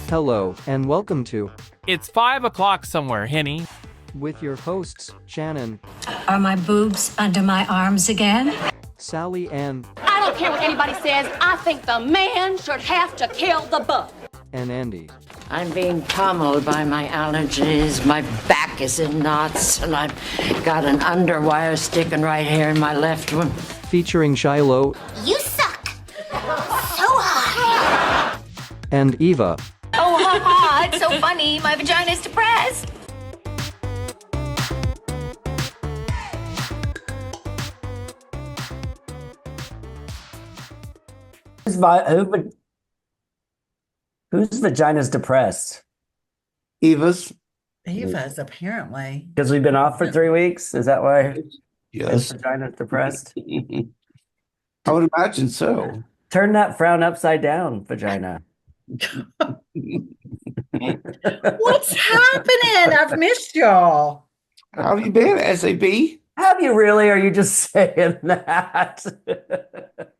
Hello, and welcome to It's 5 o'clock somewhere, Henny. with your hosts, Shannon, Are my boobs under my arms again? Sally, and I don't care what anybody says. I think the man should have to kill the buck. Andy. I'm being pummeled by my allergies. My back is in knots, and I've got an underwire sticking right here in my left one. Featuring Shiloh You suck. So hot. and Eva. Oh, ha ha. It's so funny. My vagina's depressed. Whose vagina's depressed? Eva's. Eva's apparently. Because we've been off for 3 weeks? Is that why his Yes. vagina's depressed? I would imagine so. Turn that frown upside down, vagina. What's happening? I've missed y'all. How have you been, SAB? Have you really? Or are you just saying that?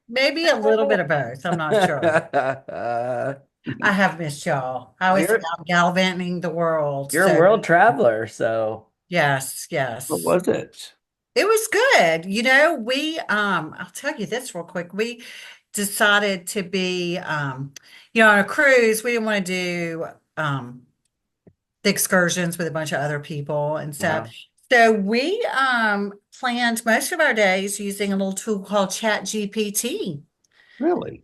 Maybe a little bit of both. I'm not sure. I have missed y'all. I was out gallivanting the world. You're a world traveler, so Yes. What was it? It was good. You know, I'll tell you this real quick. We decided to be, on a cruise. We didn't want to do the excursions with a bunch of other people and stuff. Wow. So we planned most of our days using a little tool called ChatGPT, Really?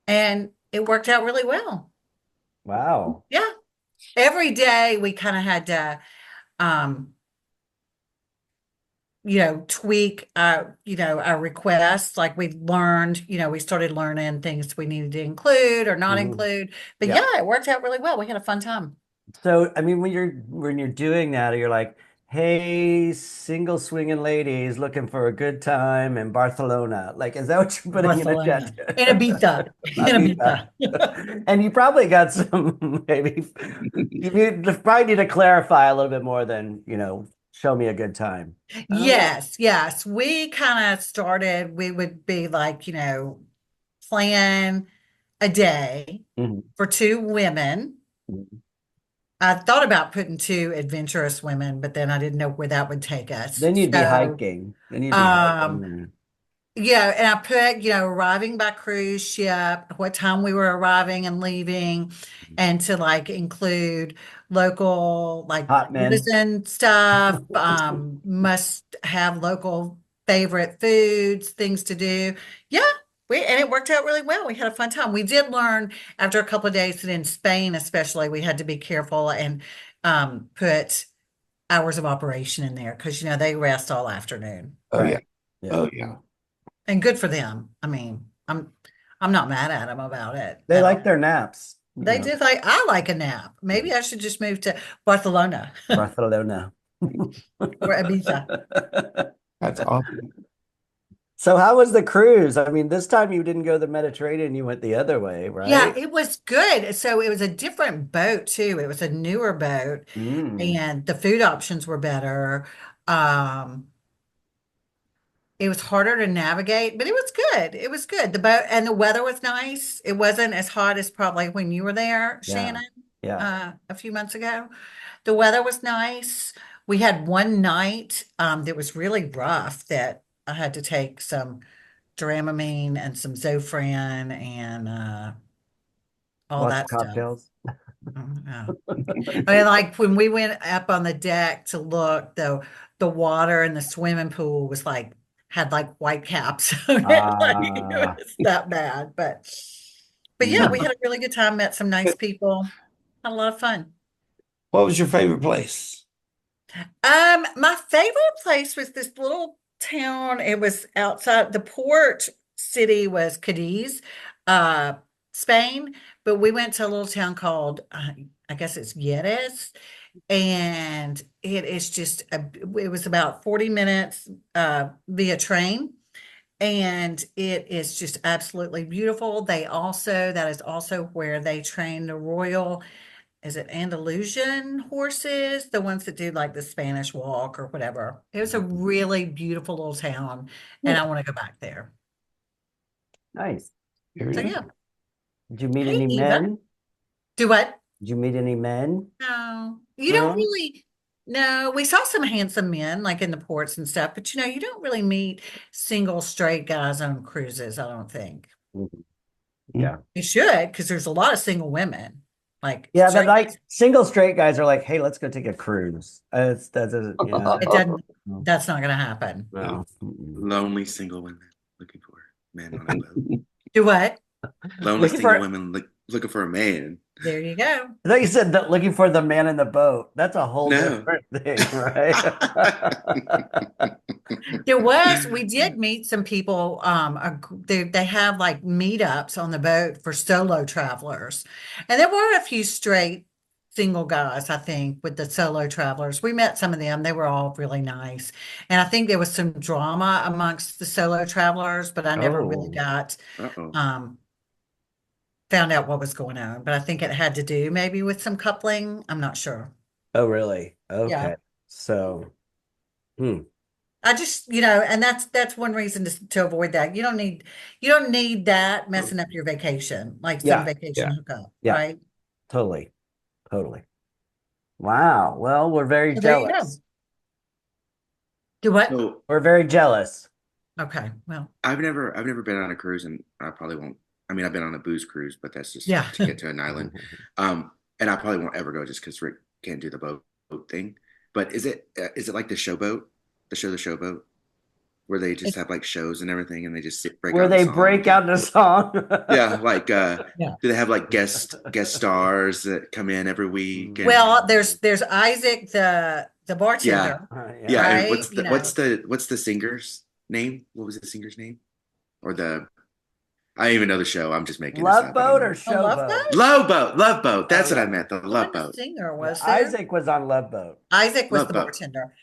and it worked out really well. Wow. Yeah. Every day we kind of had to, tweak, our requests. Like we learned, we started learning things we needed to include or not include. But Yeah. yeah, it worked out really well. We had a fun time. So, I mean, when you're doing that, you're like, hey, single swinging ladies looking for a good time in Barcelona. Like, is that what you're putting in a Barcelona. chat? In Ibiza. In Ibiza. And you probably got some, maybe, you probably need to clarify a little bit more than, show me a good time. Yes. We kind of started, we would be like, plan a day for 2 women. Mhm. I thought about putting 2 adventurous women, but then I didn't know where that would take us. Then you'd be So, hiking. Then you'd be hiking. yeah, and I put, arriving by cruise ship, what time we were arriving and leaving, and to like include local like Hot men. citizen stuff, must have local favorite foods, things to do. Yeah, and it worked out really well. We had a fun time. We did learn after a couple of days that in Spain, especially, we had to be careful and put hours of operation in there because they rest all afternoon. Oh, Right. yeah. Oh, yeah. And good for them. I mean, I'm not mad at them about it. They at like all. their naps. They did I like a nap. Maybe I should just move to Barcelona Barcelona. or Ibiza. That's awesome. So how was the cruise? I mean, this time you didn't go the Mediterranean, you went the other way, right? Yeah, it was good. So it was a different boat too. It was a newer boat and the food options were better. It was harder to navigate, but it was good. It was good. The boat and the weather was nice. It wasn't as hot as probably when you were there, Yeah. Shannon, Yeah. a few months ago. The weather was nice. We had one night that was really rough that I had to take some Dramamine and some Zofran and all Lots that of stuff. cocktails. Yeah. I mean, like when we went up on the deck to look, the water in the swimming pool was like had like white caps on it. Like, it was that bad. But yeah, we had a really good time, met some nice people, had a lot of fun. What was your favorite place? My favorite place was this little town. It was outside the port city was Cadiz, Spain, but we went to a little town called I guess it's Yeres, and it is just it was about 40 minutes via train, and it is just absolutely beautiful. That is also where they train the Royal is it Andalusian horses? The ones that do like the Spanish walk or whatever. It was a really beautiful little town, and I want to go back there. Nice. Very So nice. yeah. Did you meet Hey, any Eva. men? Do what? Did you meet any men? No, you don't No? really. No, we saw some handsome men like in the ports and stuff, but you don't really meet single straight guys on cruises, I don't think. Mhm. Yeah. You should, because there's a lot of single women. Like Yeah, but straight like guys, single straight guys are like, hey, let's go take a cruise. That's yeah. it doesn't, that's not gonna happen. No. Mm-mm. Lonely single women looking for men on a boat. Do what? Lonely Looking single for- women looking for a man. There you go. I thought you said that looking for the man in the boat. That's a whole No. different thing, right? We did meet some people, they have like meetups on the boat for solo travelers. And there were a few straight single guys, I think, with the solo travelers. We met some of them. They were all really nice. And I think there was some drama amongst the solo travelers, but I never really Oh. got Uh-oh. found out what was going on. But I think it had to do maybe with some coupling. I'm not sure. Oh, really? Okay. Yeah. So, I just, and that's one reason to avoid that. You don't need that messing up your vacation, like some Yeah, vacation yeah, hookup, yeah. right? totally. Wow. Well, we're very So there you go. jealous. Do what? So We're very jealous. Okay, well, I've never been on a cruise, and I probably won't. I mean, I've been on a booze cruise, but that's just Yeah. to get to an island. And I probably won't ever go just because Rick can't do the boat thing. But is it like the Showboat, the Showboat, where they just have like shows and everything, and they just break Where out they the song? break out the song. Yeah, like Yeah. do they have like guest stars that come in every week? And, well, there's Isaac, the bartender. yeah. Right, And what's you what's the singer's name? What was the singer's name? Or I don't even know the show. I'm just making Love this up. Boat or Oh, Love Showboat? Boat? Love Boat. That's Oh, what I yeah. meant. The What Love Boat. singer Yeah, was there? Isaac was on Love Boat. Isaac was Love the Boat. bartender.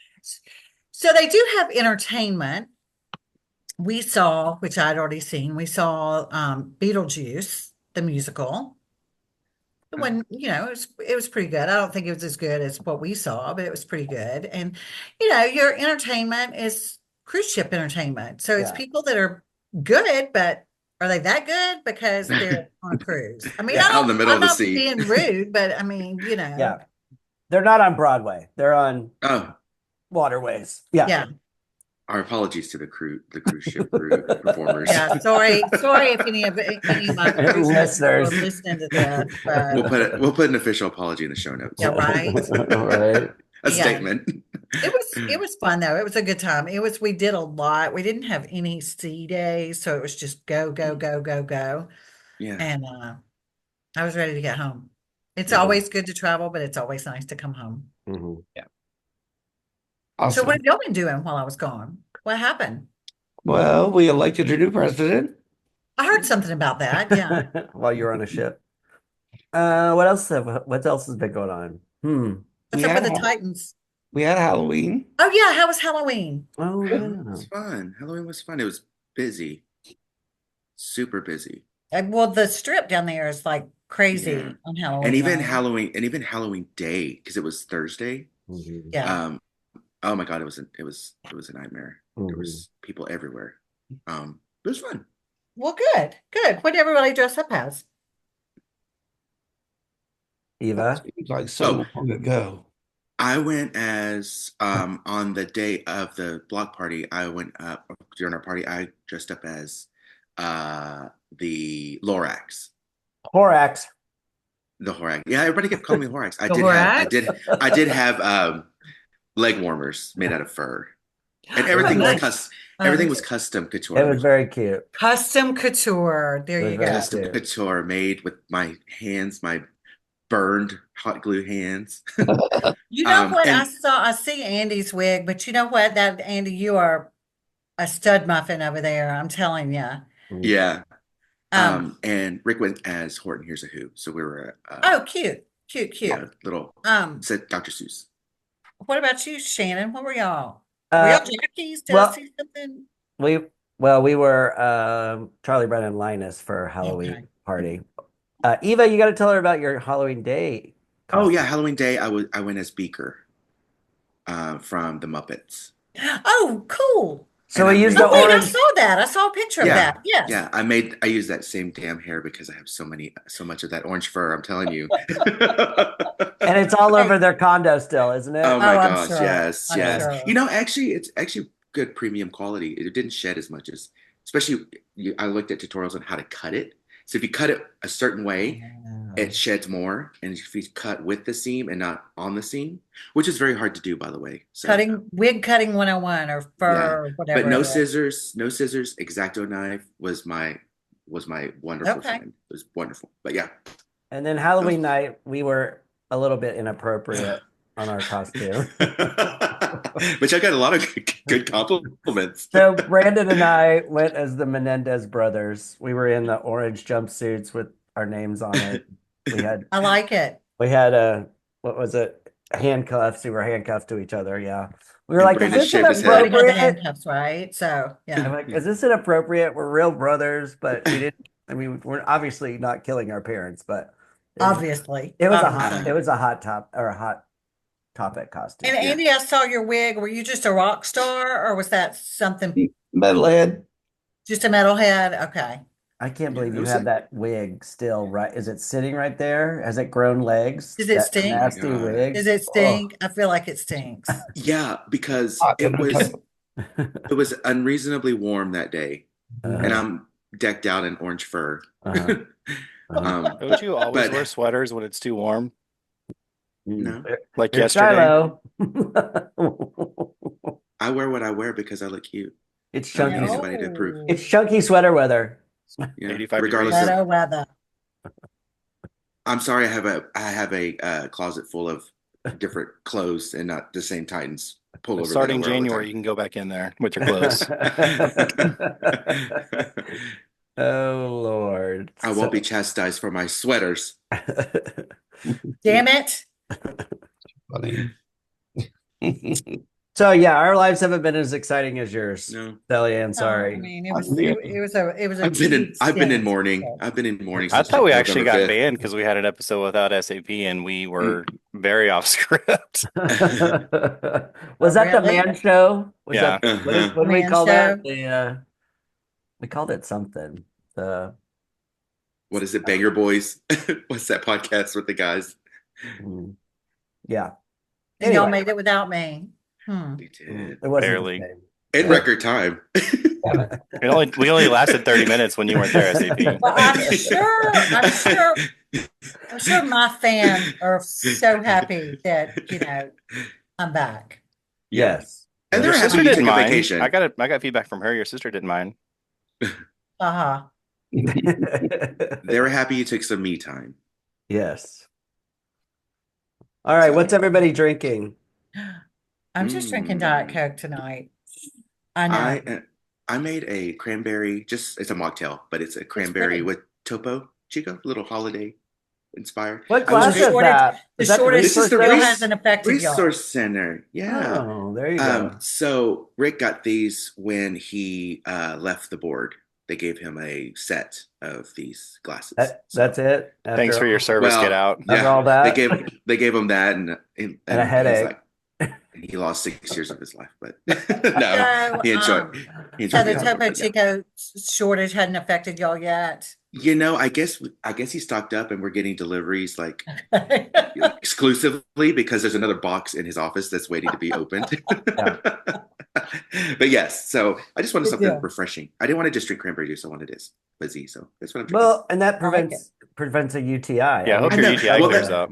So they do have entertainment. We saw, which I'd already seen, we saw Beetlejuice, the musical. When, it was pretty good. I don't think it was as good as what we saw, but it was pretty good. And, your entertainment is cruise ship entertainment. So it's Yeah. people that are good, but are they that good because they're on a cruise? I mean, Yeah, I out in the middle I'm of the not sea. being rude, but I mean, Yeah. They're not on Broadway. They're on Oh, waterways. Yeah. yeah. our apologies to the cruise ship crew performers. Yeah, sorry if any of my cruise Listeners. people are listening to this, but We'll put an official apology in the show notes. yeah, right. Right. A Yeah. statement. It was fun though. It was a good time. We did a lot. We didn't have any sea days, so it was just go, go, go, go, go. Yeah. And I was ready to get home. It's Yeah. always good to travel, but it's always nice to come home. Mhm. So Awesome. what have y'all been doing while I was gone? What happened? Well, we elected a new president. I heard something about that. Yeah. While you're on a ship. What else has been going on? What's We up with had the a- Titans? We had Halloween. Oh yeah, how was Halloween? Oh, It yeah. was fun. Halloween was fun. It was busy. Super busy. Well, the strip down there is like crazy Yeah. on Halloween. And even right? Halloween day, because it was Thursday. Mhm. Yeah. Oh my God, it was a nightmare. There was people everywhere. It was fun. Well, good. What did everybody dress up as? Eva. Seems like so long ago. I went as on the day of the block party. I went up during our party. I dressed up as the Lorax, Horax. the Horax. Yeah, everybody kept calling me Horax. The Horax? I did have leg warmers made out of fur, and everything was nice. everything was custom couture. It was very cute. Custom couture. There It was you very go. Custom cute. couture made with my hands, my burned hot glue hands. You know what? and- I see Andy's wig, but you know what? That Andy, you are a stud muffin over there. I'm telling you. Yeah. Um, And Rick went as Horton Hears a Who. So we were oh, cute. yeah, little said Dr. Seuss. What about you, Shannon? What were y'all? Were y'all jockeys? Did I see something? We were Charlie Brown and Linus for Halloween Okay. party. Eva, you got to tell her about your Halloween day Oh costume. yeah, Halloween Day. I went as Beaker, from the Muppets. Oh, cool. So And we I used made the Oh, wait, I orange. saw that. I saw a picture of Yeah, that. Yes. yeah. I used that same damn hair because I have so much of that orange fur. I'm telling you. And it's all Wait. over their condo still, isn't Oh it? my Oh, I'm gosh, sure. yes, I'm yes. sure. You know, actually, it's actually good premium quality. It didn't shed as much as, especially I looked at tutorials on how to cut it. So if you cut it a certain way, it sheds more. And if you cut with the seam and not on the seam, which is very hard to do, by the way. So Wig cutting 101 or yeah, fur, but whatever no it is. scissors, no scissors. X-Acto knife was my wonderful Okay. friend. It was wonderful. But yeah, And then Halloween night, we were a little bit inappropriate on our costume. which I got a lot of good compliments. So Brandon and I went as the Menendez brothers. We were in the orange jumpsuits with our names on it. I like it. We had what was it? Handcuffs. We were handcuffed to each other. Yeah. We were And like, Brandon is this shaved his head. Everybody had the inappropriate? handcuffs, right? So, I'm yeah. like, is this inappropriate? We're real brothers, but we didn't. I mean, we're obviously not killing our parents, but Obviously. it was a Obviously. hot top or a hot topic costume. And Andy, I saw your wig. Were you just a rock star or was that something, Metalhead. just a metalhead? Okay. I can't believe it you was have that wig still, right? Is it sitting right there? Has it grown legs? Does it That stink? nasty God. wig. Does it stink? I feel like it stinks. Yeah, because Hot it in the was tub. it was unreasonably warm that day, and Uh, I'm decked out in orange fur. uh, Don't you always But- wear sweaters when it's too warm? No, Like Here's yesterday? Shiloh. I wear what I wear because I look cute. It's I don't need chunky. anybody to approve. It's chunky sweater weather. Yeah, 85 regardless degrees. of, Weather, weather. I'm sorry, I have a closet full of different clothes and not the same Titans pullover. Starting that I wear all the January, you can go back in there with your clothes. time. Oh Lord. I won't be chastised for my sweaters. Damn it. Funny. So yeah, our lives haven't been as exciting as yours. No, Sally Ann, I sorry. mean, it was a I've been in huge mourning. stint. I've been in mourning. I Since thought we actually November got 5th. banned because we had an episode without SAP and we were very off script. Was that the Really? man show? Was Yeah. that what did we Man call show? that? We called it something. The What is it, Banger Boys? What's that podcast with the guys? yeah. And y'all Anyway. made it without me. We did It wasn't Barely. the same. in record time. We only lasted 30 minutes when you weren't there, SAP. Well, I'm sure my fans are so happy that, I'm back. Yes. And Your they're happy sister you took didn't a mind. vacation. I got feedback from her. Your sister didn't mind. Uh-huh. They were happy you took some me time. Yes. All right, what's everybody drinking? I'm just drinking Diet Coke tonight. I know. I made a cranberry, it's a mocktail, but it's a cranberry pretty. with Topo Chico, a little holiday inspired. What I was glass thinking- is shortage- that? the Is that shortage This is the still res- hasn't affected y'all. Resource Center. Yeah. Oh, there you go. So Rick got these when he left the board. They gave him a set of these glasses. That's it. Thanks After for your all- service. Well, Get out. After all that? they gave him that and a headache. and he lost 6 years of his life, but no, he enjoyed. He So enjoyed the it. Topo Yeah. Chico shortage hadn't affected y'all yet. I guess he stocked up, and we're getting deliveries like exclusively because there's another box in his office that's waiting to be opened. But yes, so I just wanted Good something deal. refreshing. I didn't want to just drink cranberry juice. I wanted this fizzy, so that's what I'm drinking. Well, and that I like prevents a UTI. Yeah, I hope I your know. UTI Well, clears that- up.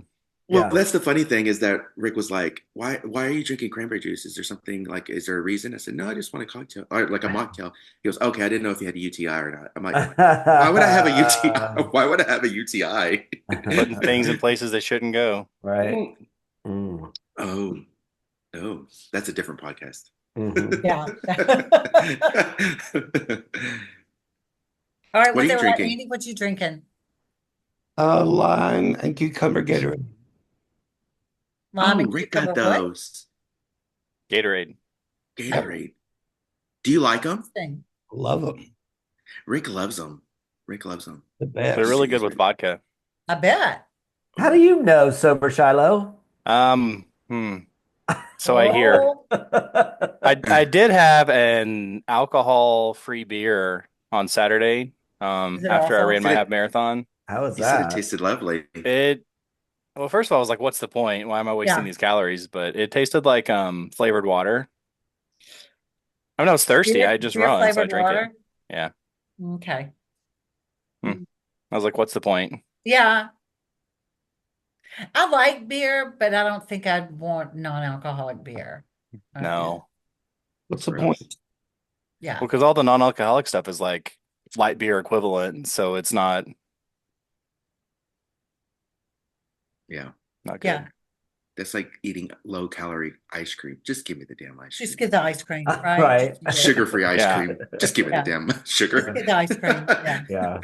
Well, Yeah. that's the funny thing is that Rick was like, "Why are you drinking cranberry juice? Is there something like? Is there a reason?" I said, "No, I just want a cocktail, or like a mocktail." He goes, "Okay, I didn't know if you had a UTI or not." I'm like, "Why would I have a UTI? Why would I have a UTI?" Putting things in places they shouldn't go. Right. Mm. Oh, no, that's a different podcast. Mhm. Yeah. All right, What are you what's drinking? Andy, what you drinking? Lime and cucumber Gatorade. Lime and Rick got cucumber, what? those. Gatorade. Gatorade. Do you like them? Thing. Love them. Rick loves them. Rick loves them. The best. They're really good with vodka. I bet. How do you know, sober Shiloh? Um, hmm. So I hear. Oh, I did have an alcohol-free beer on Saturday, is it after I awful? ran my Said half it. marathon. How was You said it that? tasted lovely. It Well, first of all, I was like, what's the point? Why am I wasting Yeah. these calories? But it tasted like flavored water. I mean, I was thirsty. I had just Beer run, so I flavored drank it. water. Yeah. Okay. Hmm. I was like, what's the point? Yeah. I like beer, but I don't think I'd want non-alcoholic beer. Okay. No. What's the Gross. point? Yeah. Well, because all the non-alcoholic stuff is like light beer equivalent, so it's Yeah. not Yeah. good. That's like eating low calorie ice cream. Just give me the damn ice Just cream. get the ice cream, right? Right. Just get it. Sugar-free ice Yeah. cream. Just give me Yeah. the damn sugar. Just get the ice cream. Yeah.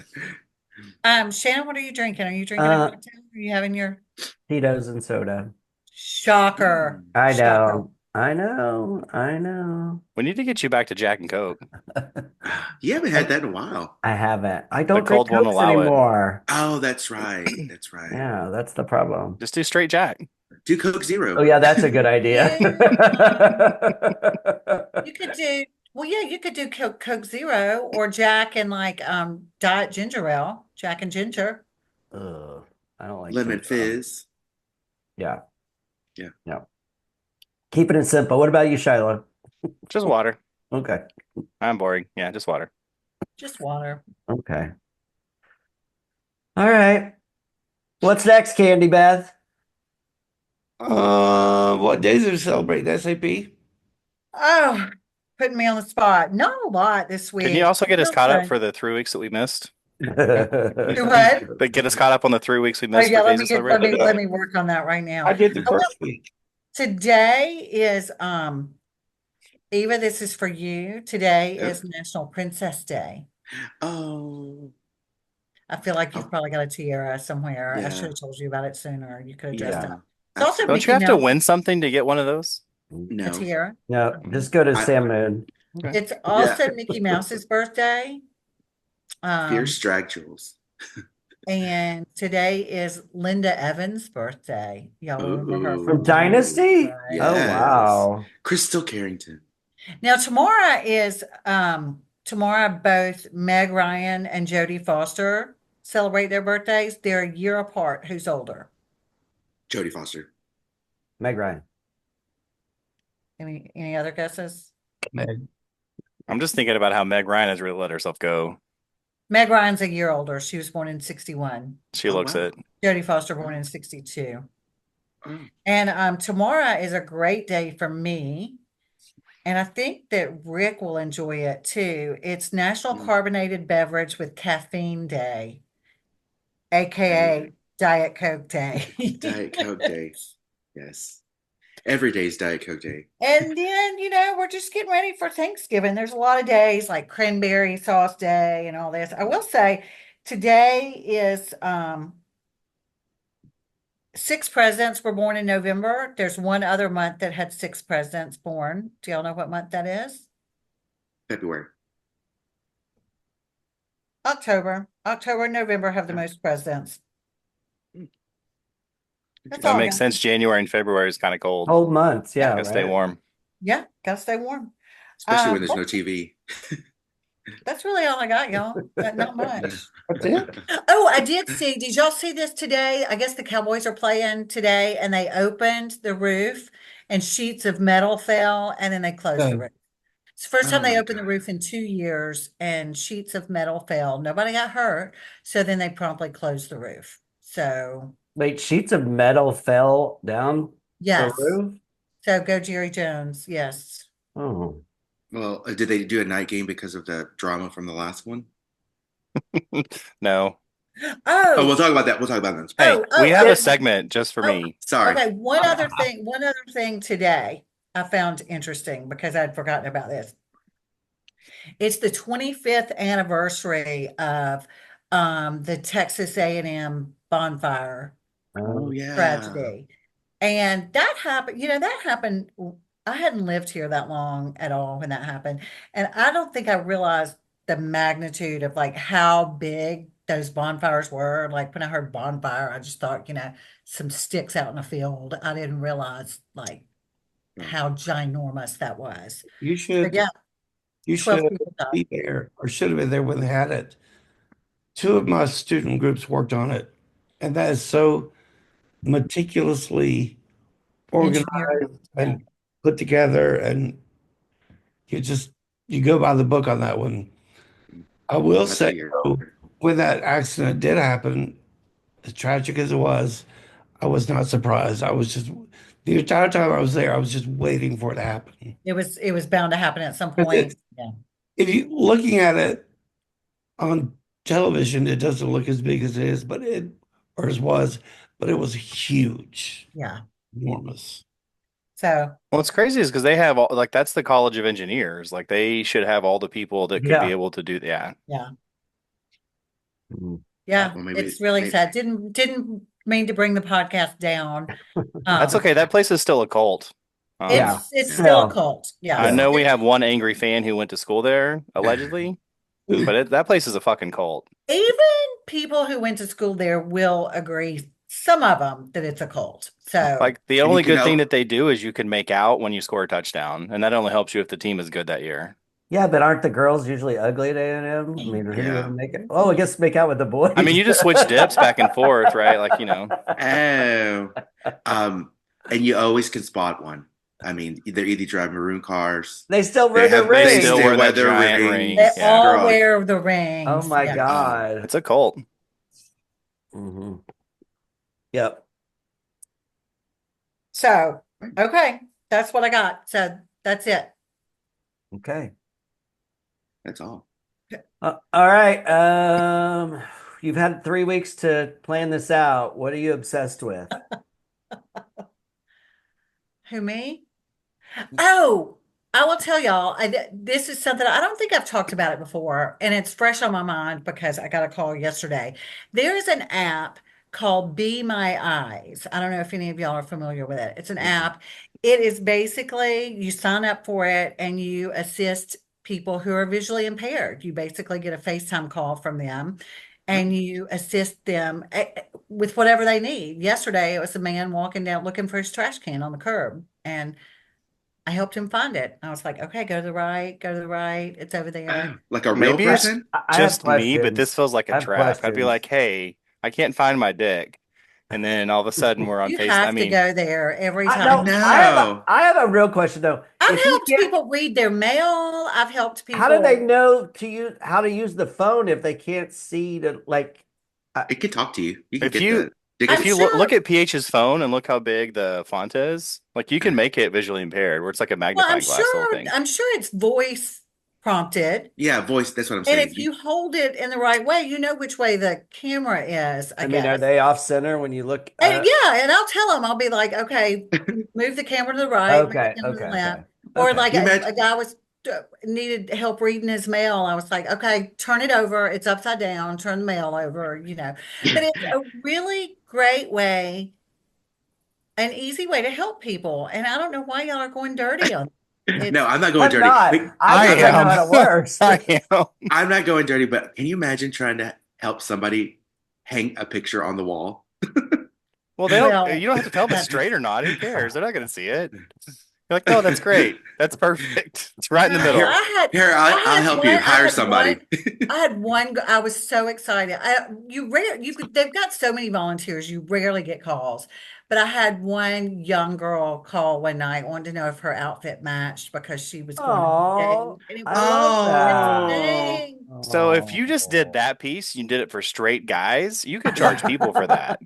Yeah. Shannon, what are you drinking? Are you drinking a Uh, cocktail? Are you having your Tito's and soda. shocker? I Shocker. know. I know. I know. We need to get you back to Jack and Coke. You haven't had that in a while. I haven't. I don't drink cold won't Cokes allow it. anymore. Oh, that's right. That's right. Yeah, that's the problem. Just do straight Jack. Do Coke Zero. Oh yeah, that's a good idea. You could do, well, yeah, you could do Coke Zero or Jack and like Diet Ginger Ale, Jack and Ginger. Ugh, I don't like Lemon ginger ale. fizz. Yeah. Yeah. Yeah. Keeping it simple. What about you, Shiloh? Just water. Okay. I'm boring. Yeah, just water. Just water. Okay. All right. What's next, Candy Beth? What days are we celebrating SAP? Oh, putting me on the spot. Not a lot this week. Can you also get us Real caught up fun. for the 3 weeks that we missed? Do what? Get us caught up on the 3 weeks we Oh missed yeah, for let days me of get celebration. let me work on that right now. I did the Oh, well, first week. today is Eva, this is for you. Today Yep. is National Princess Day. Oh. I feel like you've probably got a tiara somewhere. I Yeah. should have told you about it sooner. You could have dressed Yeah. up. It's also Absolutely. Don't you Mickey have to Mouse, win something to get one of those? a No. tiara. No, just go to I- Sam Moon. Okay. It's also Mickey Mouse's birthday. Fierce drag jewels. And today is Linda Evans' birthday. Y'all remember her Ooh. From Dynasty? Right. Oh, Yes. wow. Crystal Carrington. Now tomorrow both Meg Ryan and Jodie Foster celebrate their birthdays. They're a year apart. Who's older? Jodie Foster. Meg Ryan. Any other guesses? Meg. I'm just thinking about how Meg Ryan has really let herself go. Meg Ryan's a year older. She was born in 61. She Oh, looks wow. it. Jodie Foster born in 62. Oh. And tomorrow is a great day for me. And I think that Rick will enjoy it too. It's National Mm. Carbonated Beverage with Caffeine Day, aka Diet Coke Day. Diet Coke Day. Yes. Every day's Diet Coke Day. And then, we're just getting ready for Thanksgiving. There's a lot of days like cranberry sauce day and all this. I will say today is 6 presidents were born in November. There's one other month that had 6 presidents born. Do y'all know what month that is? February. October. October and November have the most presidents. That's all That I makes got. sense. January and February is kind of cold. Cold months. Yeah. Gotta stay right. warm. Yeah, gotta stay warm. Especially when there's no TV. That's really all I got, y'all. Not much. That's it? Oh, I did see. Did y'all see this today? I guess the Cowboys are playing today, and they opened the roof, and sheets of metal fell, and then they closed the Oh. roof. It's the first Oh time they my opened the God. roof in 2 years, and sheets of metal fell. Nobody got hurt, so then they promptly closed the roof. So Wait, sheets of metal fell down yes, the roof? so go Jerry Jones. Yes. Oh. Well, did they do a night game because of the drama from the last one? No. Oh, we'll talk about that. We'll talk about that. Hey, we have oh, a segment just for me. Sorry. Okay, one other thing today I found interesting because I'd forgotten about this. It's the 25th anniversary of the Texas A&M bonfire Oh yeah. tragedy. And that happened. I hadn't lived here that long at all when that happened. And I don't think I realized the magnitude of like how big those bonfires were. Like when I heard bonfire, I just thought, some sticks out in the field. I didn't realize like how ginormous that was. You So should, yeah, you 12 should people died. be there, or should have been there when they had it. Two of my student groups worked on it, and that is so meticulously Engineer. organized and put together, and you just you go by the book on that one. I will That's say a year. though, when that accident did happen, as tragic as it was, I was not surprised. I was just the entire time I was there, I was just waiting for it to happen. It was bound to happen at some 'Cause point. Yeah. if you looking at it on television, it doesn't look as big as it is, but it or as was, but it was huge, Yeah. enormous. So What's crazy is because they have all like that's the College of Engineers. Like they should have all the people that could be Yeah. able to do yeah. Mhm. Yeah. Well, maybe It's really maybe- sad. Didn't mean to bring the podcast down. That's okay. That place is still a cult. Yeah. It's still Yeah. a cult. Yeah. I know we have one angry fan who went to school there, allegedly, but that place is a fucking cult. Even people who went to school there will agree, some of them, that it's a cult. So Like the And you only can good thing help- that they do is you can make out when you score a touchdown, and that only helps you if the team is good that year. Yeah, but aren't the girls usually ugly at A&M? I mean, who do you Yeah. want to make it? Oh, I guess make out with the boys. I mean, you just switch dips back and forth, right? Like, you know. Oh, and you always can spot one. I mean, they're either drive maroon cars. They still They wear their have- they rings. still wear that their giant rings. ring. they Yeah. all Girl. wear the rings. Oh my Yeah. God. It's a cult. hmm Yep. So, okay, that's what I got. So that's it. Okay. That's all. All right. You've had 3 weeks to plan this out. What are you obsessed with? Who, me? Oh, I will tell y'all, this is something I don't think I've talked about it before, and it's fresh on my mind because I got a call yesterday. There is an app called Be My Eyes. I don't know if any of y'all are familiar with it. It's an app. It is basically you sign up for it and you assist people who are visually impaired. You basically get a FaceTime call from them and you assist them with whatever they need. Yesterday, it was a man walking down looking for his trash can on the curb, and I helped him find it. I was like, okay, go to the right, it's over there. Like a real Maybe it's person? I have just me, but this questions. feels like I a have trap. I'd be questions. like, hey, I can't find my dick. And then all of a sudden we're on You FaceTime. have I to mean, go there every I, time. no, No. I have a real question though. I've If you helped can't- people read their mail. I've helped people. How do they know how to use the phone if they can't see to like? It can talk to you. You can If get you- the. Dick I'm if you sure- look at PH's phone and look how big the font is, like you can make it visually impaired, where it's like a Well, magnifying glass little thing. I'm sure it's voice prompted. Yeah, voice. That's what I'm And saying. if you hold it in the right way, you know which way the camera is, I mean, guess. are they off center when you look? And yeah, and I'll tell them, I'll be like, okay, move the camera to the right, move the Okay, camera to the okay, left. okay. Or Okay. like You a imagine- guy was needed help reading his mail. I was like, okay, turn it over. It's upside down. Turn the mail over, But it's a really great way, an easy way to help people. And I don't know why y'all are going dirty on it. No, I'm not going I'm dirty. not. Wait, I think I know how it works. I am. I'm not going dirty, but can you imagine trying to help somebody hang a picture on the wall? Well, they don't. Well, You don't have to tell them it's straight or not. Who cares? They're not going to see it. You're like, no, that's great. That's perfect. It's right in the middle. Here, I'll help you. Hire somebody. I had one. I was so excited. They've got so many volunteers. You rarely get calls, but I had one young girl call one night, wanted to know if her outfit matched because she was going Aw, to and it I was love the that. thing. So if you just did that piece, you did it for straight guys, you could charge people for that.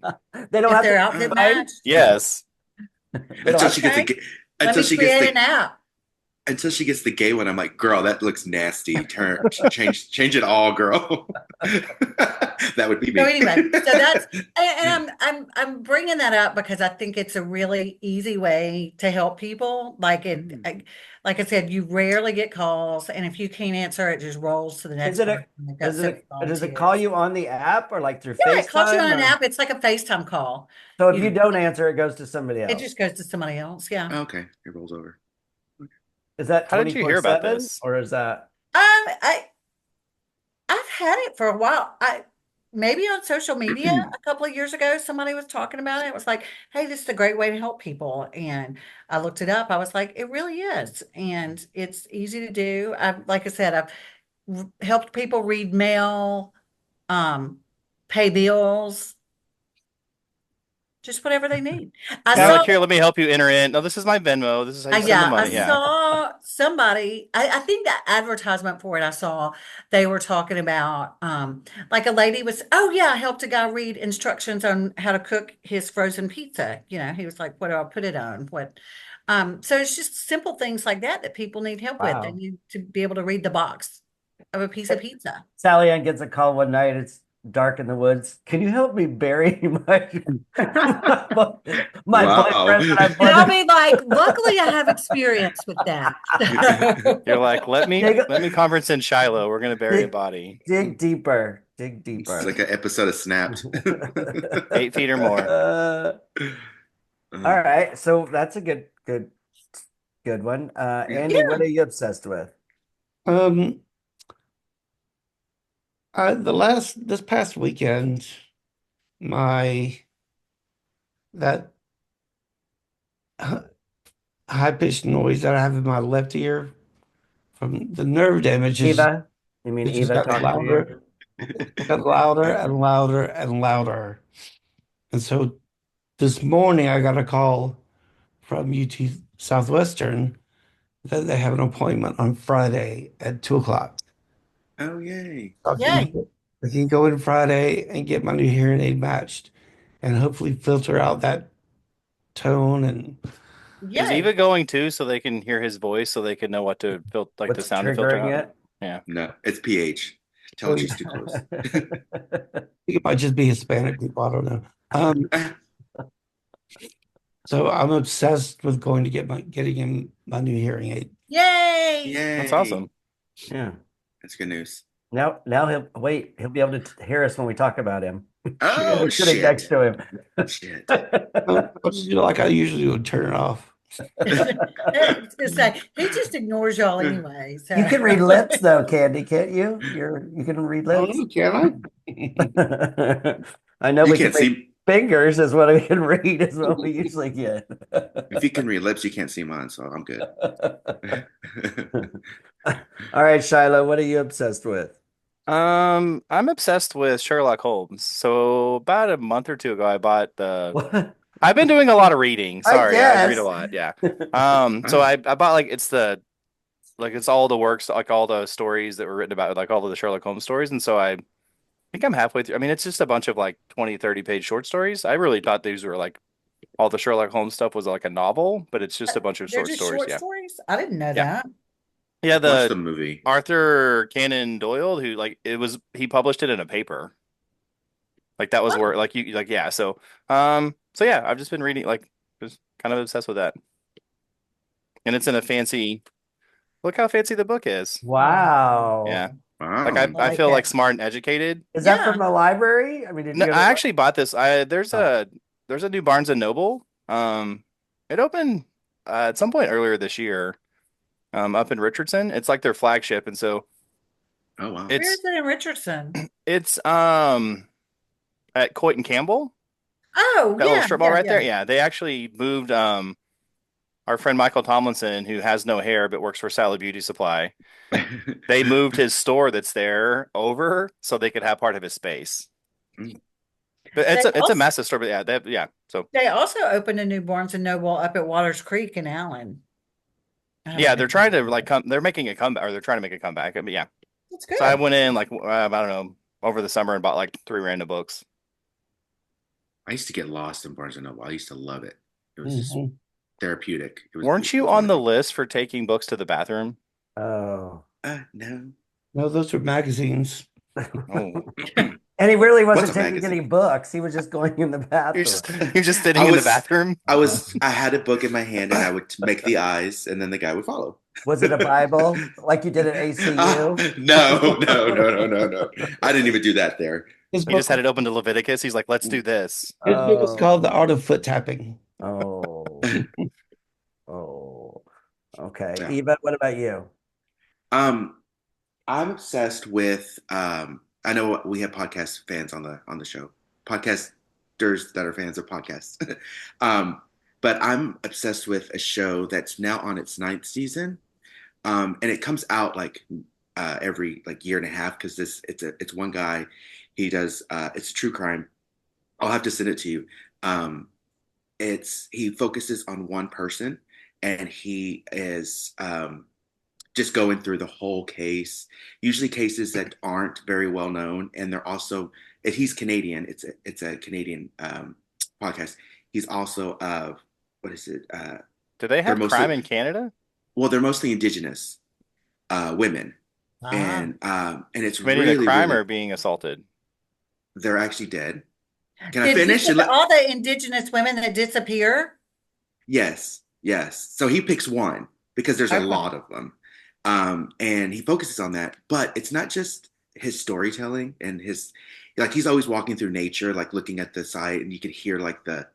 They don't If have their to outfit fight? matched, Yes. Until she gets Okay. the let until me she create gets an the app. until she gets the gay one. I'm like, girl, that looks nasty. Change it all, girl. That would be me. So anyway, so that's and I'm bringing that up because I think it's a really easy way to help people. Like like I said, you rarely get calls, and if you can't answer, it just rolls to the next Is it person. They've got does it several does it volunteers. call you on the app or like through Yeah, it calls you on FaceTime? an or- app. It's like a FaceTime call. So if You- you don't answer, it goes to somebody else. It just goes to somebody else. Yeah. Okay, it rolls over. Is that How did you hear about 24/7 this? or is that? I've had it for a while. maybe on social media a couple of years ago, somebody was talking about it. It was like, hey, this is a great way to help people. And I looked it up. I was like, it really is. And it's easy to do. Like I said, I've helped people read mail, um, pay bills, just whatever they need. I You're saw like, here, let me help you enter in. No, this is my Venmo. This is how you send the yeah, I money. Yeah. saw somebody, I think that advertisement for it I saw, they were talking about like a lady was, oh yeah, I helped a guy read instructions on how to cook his frozen pizza. You know, he was like, what do I put it on? What so it's just simple things like that that people need help with. They Wow. need to be able to read the box of a piece of pizza. Sally Ann gets a call one night. It's dark in the woods. Can you help me bury my Wow. boyfriend that I And I'll put be like, luckily I have experience with that. You're like, let me Dig- conference in Shiloh. We're gonna bury a dig, body dig deeper. Dig It's deeper. like an episode of Snapped. 8 feet or more. All right. So that's a good one. Andy, what are you obsessed with? Um, this past weekend, my that high pitched noise that I have in my left ear from the nerve damage Eva? You mean it just Eva got talking to you? louder, it got louder and louder and louder. And so this morning I got a call from UT Southwestern that they have an appointment on Friday at 2 o'clock. Oh, yay. Yay. I can go in Friday and get my new hearing aid matched and hopefully filter out that tone and Is Yay. Eva going too, so they can hear his voice, so they can know what to filter, like the What's sound to filter triggering out? it? Yeah. No, it's pH. Tell her she's too close. it might just be Hispanic people. I don't know. So I'm obsessed with going to getting him my new hearing aid. Yay. Yay. That's awesome. Yeah. That's good news. Now he'll be able to hear us when we talk about him. Oh, We're sitting shit. next to him. Shit. I'll just do like I usually do, turn it off. I was gonna say he just ignores y'all anyway. So You can read lips though, Candy, can't you? You can read Oh, lips. can I? I know You we can can't read see. fingers is what we can read is what we usually get. If you can read lips, you can't see mine, so I'm good. All right, Shiloh, what are you obsessed with? I'm obsessed with Sherlock Holmes. So about a month or two ago, I bought the. What? I've been doing a lot of reading. I Sorry, I read a guess. lot. Yeah. So I bought like it's all the works, like all the stories that were written about, like all of the Sherlock Holmes stories, and so I think I'm halfway through. I mean, it's just a bunch of like 20, 30-page short stories. I really thought these were like all the Sherlock Holmes stuff was like a novel, but it's just a bunch of they're short just stories. short Yeah. stories. I didn't know Yeah. that. Yeah, Watch the the movie. Arthur Conan Doyle, who like he published it in a paper. Like that was where like you like yeah. So yeah, I've just been reading like just kind of obsessed with that. And it's in a fancy look how fancy the book is. Wow. Yeah. Wow. Like I Like feel like it. smart and educated. Is that Yeah. from the library? I mean, did you No, go to I actually bought this. There's Oh. a new Barnes and Noble. It opened at some point earlier this year. Up in Richardson. It's like their flagship, and so Oh, wow. Where it's is it in Richardson? it's at Coit and Campbell. Oh, That little yeah, strip mall yeah, right there. yeah. Yeah, they actually moved our friend Michael Tomlinson, who has no hair but works for Sally Beauty Supply. They moved his store that's there over so they could have part of his space. Mm. But They it's a also, massive store. But yeah. So they also opened a new Barnes and Noble up at Waters Creek in Allen. I haven't yeah, been they're trying to there. like come. They're making a comeback, or they're trying to make a comeback. But yeah, That's so I good. went in like I don't know over the summer and bought like 3 random books. I used to get lost in Barnes and Noble. I used to love it. It was just Mhm. therapeutic. It was Weren't you on the wonderful. list for taking books to the bathroom? Oh. No. No, those are magazines. Oh, And he really What's wasn't a taking any magazine? books. He was just going in the you're bathroom. just you're just sitting I in the was bathroom. I had a book in my hand and I would make the eyes and then the guy would follow. Was it a Bible like you did at ACU? No. I didn't even do that there. His He just book, had it open to Leviticus. He's like, let's do this. his book is Oh, called The Art of Foot Tapping. oh, oh. Okay. Yeah. Eva, what about you? Um, I'm obsessed with I know we have podcast fans on the show, podcasters that are fans of podcasts. um, but I'm obsessed with a show that's now on its ninth season, and it comes out like every like year and a half because it's one guy. He does it's true crime. I'll have to send it to you. He focuses on one person, and he is just going through the whole case. Usually cases that aren't very well known, and they're also he's Canadian. It's a Canadian podcast. He's also what is it? Do they have mostly, crime in Canada? Well, they're mostly indigenous women, Ah. and it's Committing really a crime really, or being assaulted? they're actually dead. Can I Did you finish? say all the indigenous women that disappear? Yes, yes. So he picks one because there's a Okay. lot of them. And he focuses on that, but it's not just his storytelling and his like he's always walking through nature, like looking at the site, and you can hear like the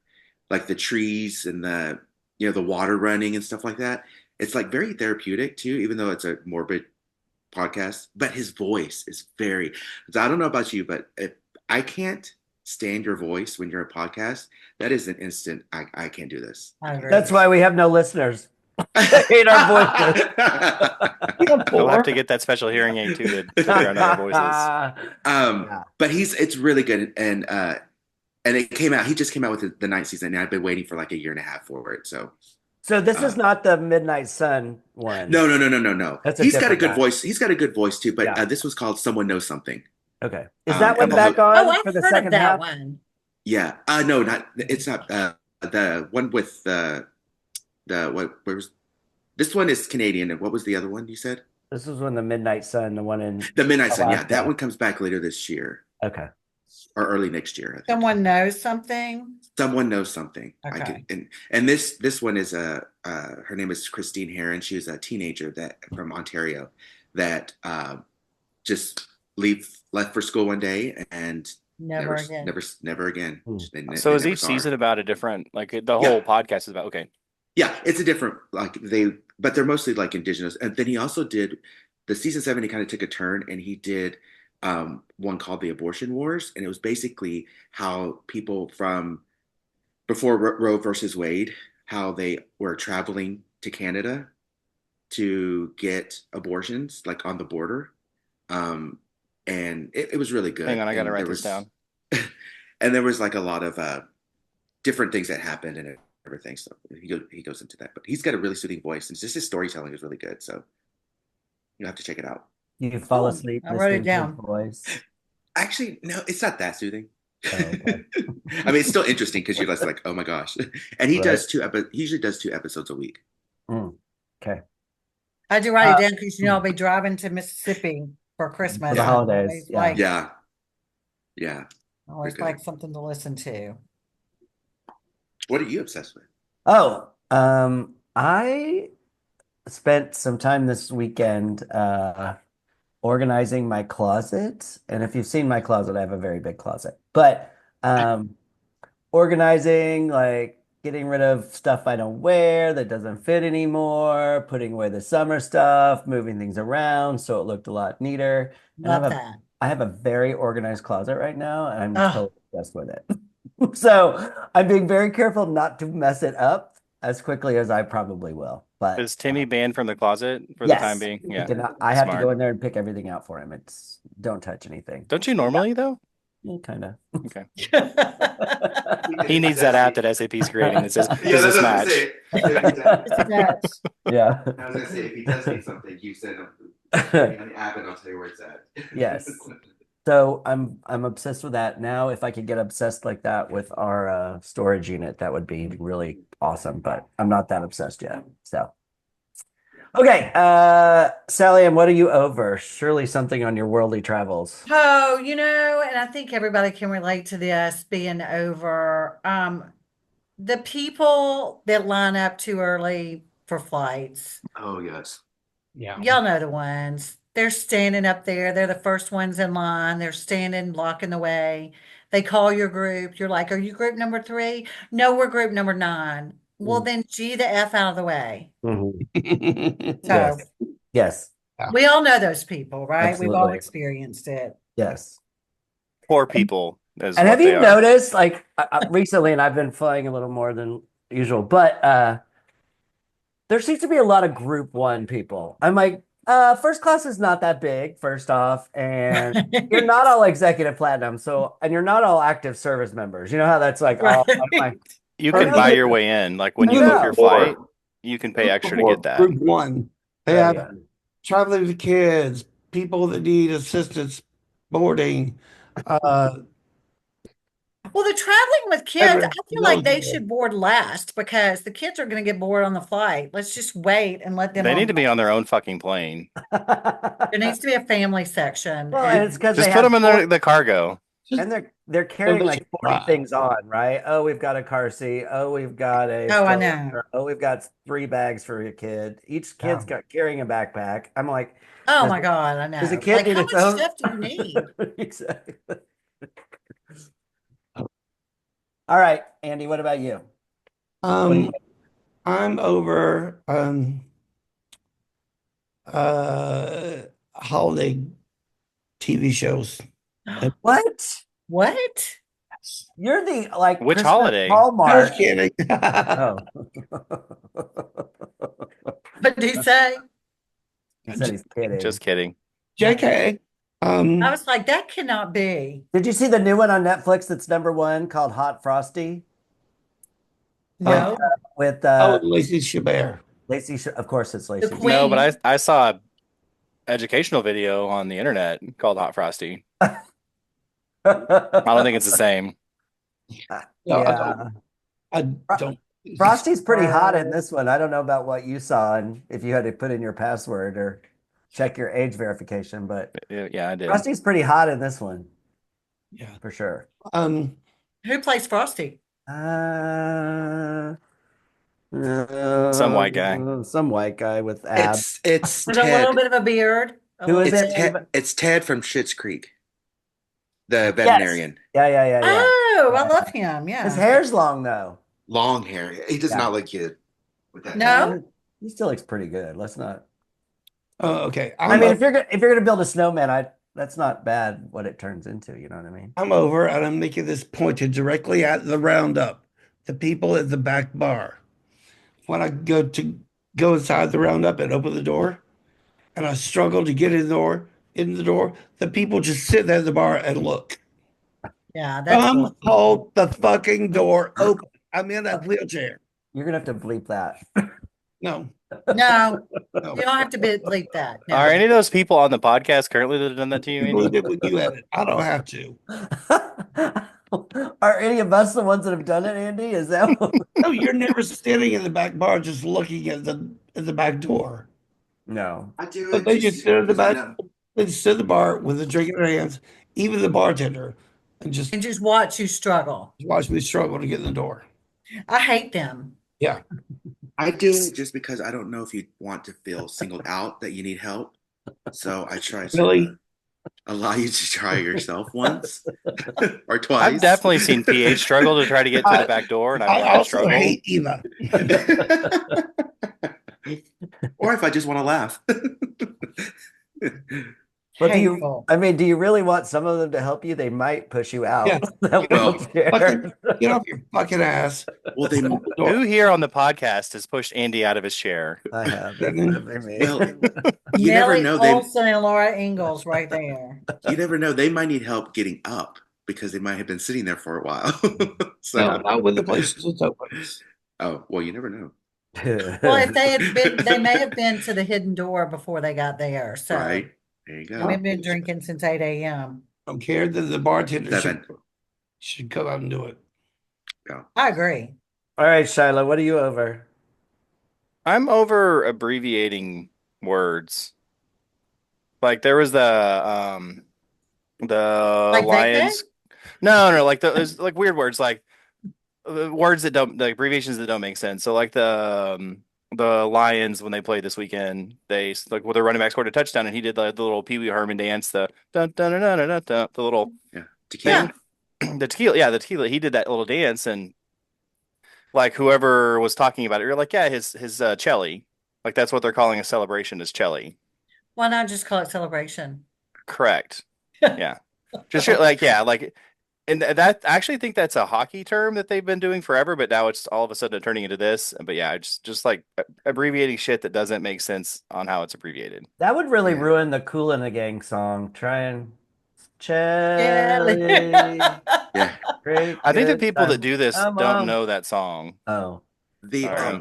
trees and the the water running and stuff like that. It's like very therapeutic too, even though it's a morbid podcast. But his voice is very. So I don't know about you, but if I can't stand your voice when you're a podcast, that is an instant. I can't do this. I agree. That's why we have no listeners. I hate our voices. We'll have to get that special hearing aid too to drown out our voices. Yeah. But it's really good, and it came out. He just came out with the ninth season, and I've been waiting for like a year and a half for it. So this is not the Midnight Sun one. no. That's a He's got a different good guy. voice. He's got a good voice too. But Yeah. this was called Someone Knows Something. Okay. Is that one episode- back on Oh, I've for the heard second of that half? one. Yeah. No, not. It's not. The one with the what? Where was this one? Is Canadian, and what was the other one you said? This was when the Midnight Sun, the one in The Midnight Sun. Yeah, Alaska. that one comes back later this year Okay. or early next year. I think. Someone knows something. Someone knows something. Okay. And this one is her name is Christine Heron. She was a teenager from Ontario that just left for school one day and Never again. never again. Hmm. So is never each saw her. season about a different, like the whole podcast is about, okay. Yeah, it's a different but they're mostly like indigenous. And then he also did the season 7. He kind of took a turn and he did one called the Abortion Wars, and it was basically how people from before Roe versus Wade, how they were traveling to Canada to get abortions, like on the border. And it was really good. Hang on, I gotta And write there this down. And there was like a lot of different things that happened and everything. So he goes into that, but he's got a really soothing voice, and just his storytelling is really good. So you'll have to check it out. You fall Cool. asleep. I wrote it listening to down. his voice. Actually, no, it's not that soothing. Oh, okay. I mean, it's still interesting because you're just like, oh my gosh. And he Right. does he usually does 2 episodes a week. Okay. I do write it down because I'll be driving to Mississippi for Christmas. For the and holidays, always yeah. Like, Yeah. always Pretty good. like something to listen to. What are you obsessed with? Oh, I spent some time this weekend organizing my closet. And if you've seen my closet, I have a very big closet. But organizing, like getting rid of stuff I don't wear that doesn't fit anymore, putting away the summer stuff, moving things around so it looked a lot neater. And Love that. I have a very organized closet right now, and I'm Ugh. totally obsessed with it. So I'm being very careful not to mess it up as quickly as I probably will. But Is Timmy banned from the closet for yes, the time being? he Yeah. cannot- I have to Smart. go in there and pick everything out for him. It's don't touch anything. Don't you normally though? Kind of. Okay. He needs that app that SAP's creating that says, Yeah, does that's this what I match? was saying. Yes. Yeah. I was gonna say, if he does need something, you send him the app and I'll tell you where it's at. Yes. So I'm obsessed with that now. If I could get obsessed like that with our storage unit, that would be really awesome. But I'm not that obsessed yet. So okay, Sally Ann, what are you over? Surely something on your worldly travels. Oh, and I think everybody can relate to this being over. The people that line up too early for flights, Oh yes. Yeah. y'all know the ones. They're standing up there. They're the first ones in line. They're standing, blocking the way. They call your group. You're like, are you group number 3? No, we're group number 9. Well, then G the F out of the way. So Yes. we all know those people, right? We've all Absolutely. experienced it. Yes. Poor people is And what have they you are. noticed, like recently, and I've been flying a little more than usual, but there seems to be a lot of group one people. I'm like, first class is not that big, first off, and you're not all executive platinum, so and you're not all active service members. You know how that's like, oh, my, You I can know buy that- your way in. Like when I you book your know. flight, you can pay extra to get that. Group one. They Oh, have yeah. traveling with kids, people that need assistance boarding. Well, the traveling with kids, I feel like they military. should board last because the kids are going to get bored on the flight. Let's just wait and let them They on. need to be on their own fucking plane. There needs to be a family section. Well, and it's because Just they put have them in the cargo. and they're carrying they like should 40 fly. things on, right? Oh, we've got a car seat. Oh, we've got a Oh, I stroller. know. Oh, we've got 3 bags for your kid. Each kid's Oh. got carrying a backpack. I'm like, Oh does my God, I know. does a kid Like, need how its much own? stuff do you need? Exactly. All right, Andy, what about you? Um, I'm over holiday TV shows. What? What? You're the like Which Christmas holiday? Hallmark. Just kidding. Oh. What did he say? He said he's kidding. Just kidding. JK. I was like, that cannot be. Did you see the new one on Netflix that's #1 called Hot Frosty? No. With Lacey Chabert. Lacey, of course it's Lacey. The Queen. No, but I saw an educational video on the internet called Hot Frosty. I don't think it's the same. No, Yeah. I don't. Frosty's pretty hot in this one. I don't know about what you saw and if you had to put in your password or check your age verification, but Yeah, I did. Frosty's pretty hot in this one. Yeah. For sure. Who plays Frosty? Some white guy. Some white guy with abs. It's With a Ted. little bit of a beard. Who is It's it? Ted. It's Ted from Schitt's Creek, the veterinarian. Yeah. Oh, I love him. Yeah. His hair's long though. Long hair. He does Yeah. not look cute with that. No? He still looks pretty good. Let's not. Oh, okay. I mean, if you're gonna build a snowman, that's not bad what it turns into. You know what I mean? I'm over and I'm making this pointed directly at the roundup, the people at the back bar. When I go inside the roundup and open the door, and I struggle to get in the door, the people just sit there at the bar and look. Yeah, that's cool. Hold the fucking door open. I'm in a wheelchair. You're gonna have to bleep that. No. No, you don't have to bleep that. No. Are any of those people on the podcast currently that have done that to you, People Andy? did what you edit. I don't have to. Are any of us the ones that have done it, Andy? Is that No, you're never standing in the back bar just looking at the back door. no? I do. But they just sit at the because I back. know. They just sit at the bar with a drink in their hands, even the bartender, and just And just watch you struggle. watch me struggle to get in the door. I hate them. Yeah. I do it just because I don't know if you want to feel singled out that you need help. So I try to Really? allow you to try yourself once or twice. I've definitely seen PH struggle to try to get to the back door, and I I've also struggled. hate Eva. Or if I just want to laugh. But Hateful. do you really want some of them to help you? They might push you out. Yeah. That Well, wheelchair. Get off your fucking ass. Well, they Who here on the podcast has pushed Andy out of his chair? I have. That's Mhm. definitely me. well, you never Nellie know. They Olson and Laura Ingalls right there. you never know. They might need help getting up because they might have been sitting there for a while. So No, not with the places it's open. oh well, you never know. Well, if they had been, they may have been to the hidden door before they got there. So Right. There you go. we've been drinking since 8 a.m. I don't care that the bartender Seven. should come out and do it. I agree. All right, Shiloh, what are you over? I'm over abbreviating words. Like there was the Like Lions. No, like there's like weird words, like words that don't, like abbreviations that don't make sense. So like the Lions, when they played this weekend, they like their running back scored a touchdown, and he did the little Pee Wee Herman dance, the dun, dun, dun, dun, dun, dun, the little Tequila. the tequila. He did that little dance, and like whoever was talking about it, you're like, yeah, his Chelly, like that's what they're calling a celebration is Chelly. Why not just call it celebration? Correct. Yeah. Just like yeah, like and that I actually think that's a hockey term that they've been doing forever, but now it's all of a sudden turning into this. But yeah, just like abbreviating shit that doesn't make sense on how it's abbreviated. That would really Yeah. ruin the Kool and the Gang song. Try and Kelly. Cherry. Yeah. Great I think the good people that time. do this Come don't on. know that song. Oh. The Sorry.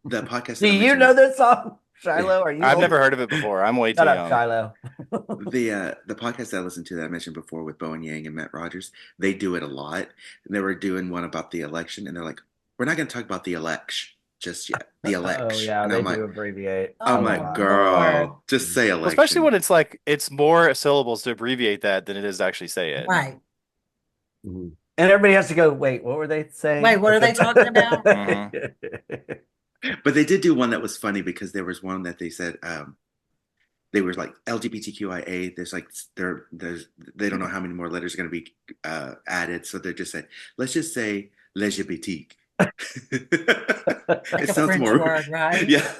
the podcast Do that I you mentioned know this song, yeah. Shiloh? Are you I've old? never heard of it before. I'm way too Shut up, young. Shiloh. The podcast that I listened to that I mentioned before with Bowen Yang and Matt Rogers, they do it a lot. And they were doing one about the election, and they're like, "We're not going to talk about the election just yet. The Oh election." yeah, And they do abbreviate a I'm like, lot. Lord. girl, just say Well, especially election. when it's like it's more syllables to abbreviate that than it is to actually say it. Right. Mhm. And everybody has to go, wait, what were they saying? Wait, what are they talking about? But they did do one that was funny because there was one that they said they were like LGBTQIA. There's like there's they don't know how many more letters are going to be added, so they just said let's just say LGBT. Like It a sounds French more word, right? yeah,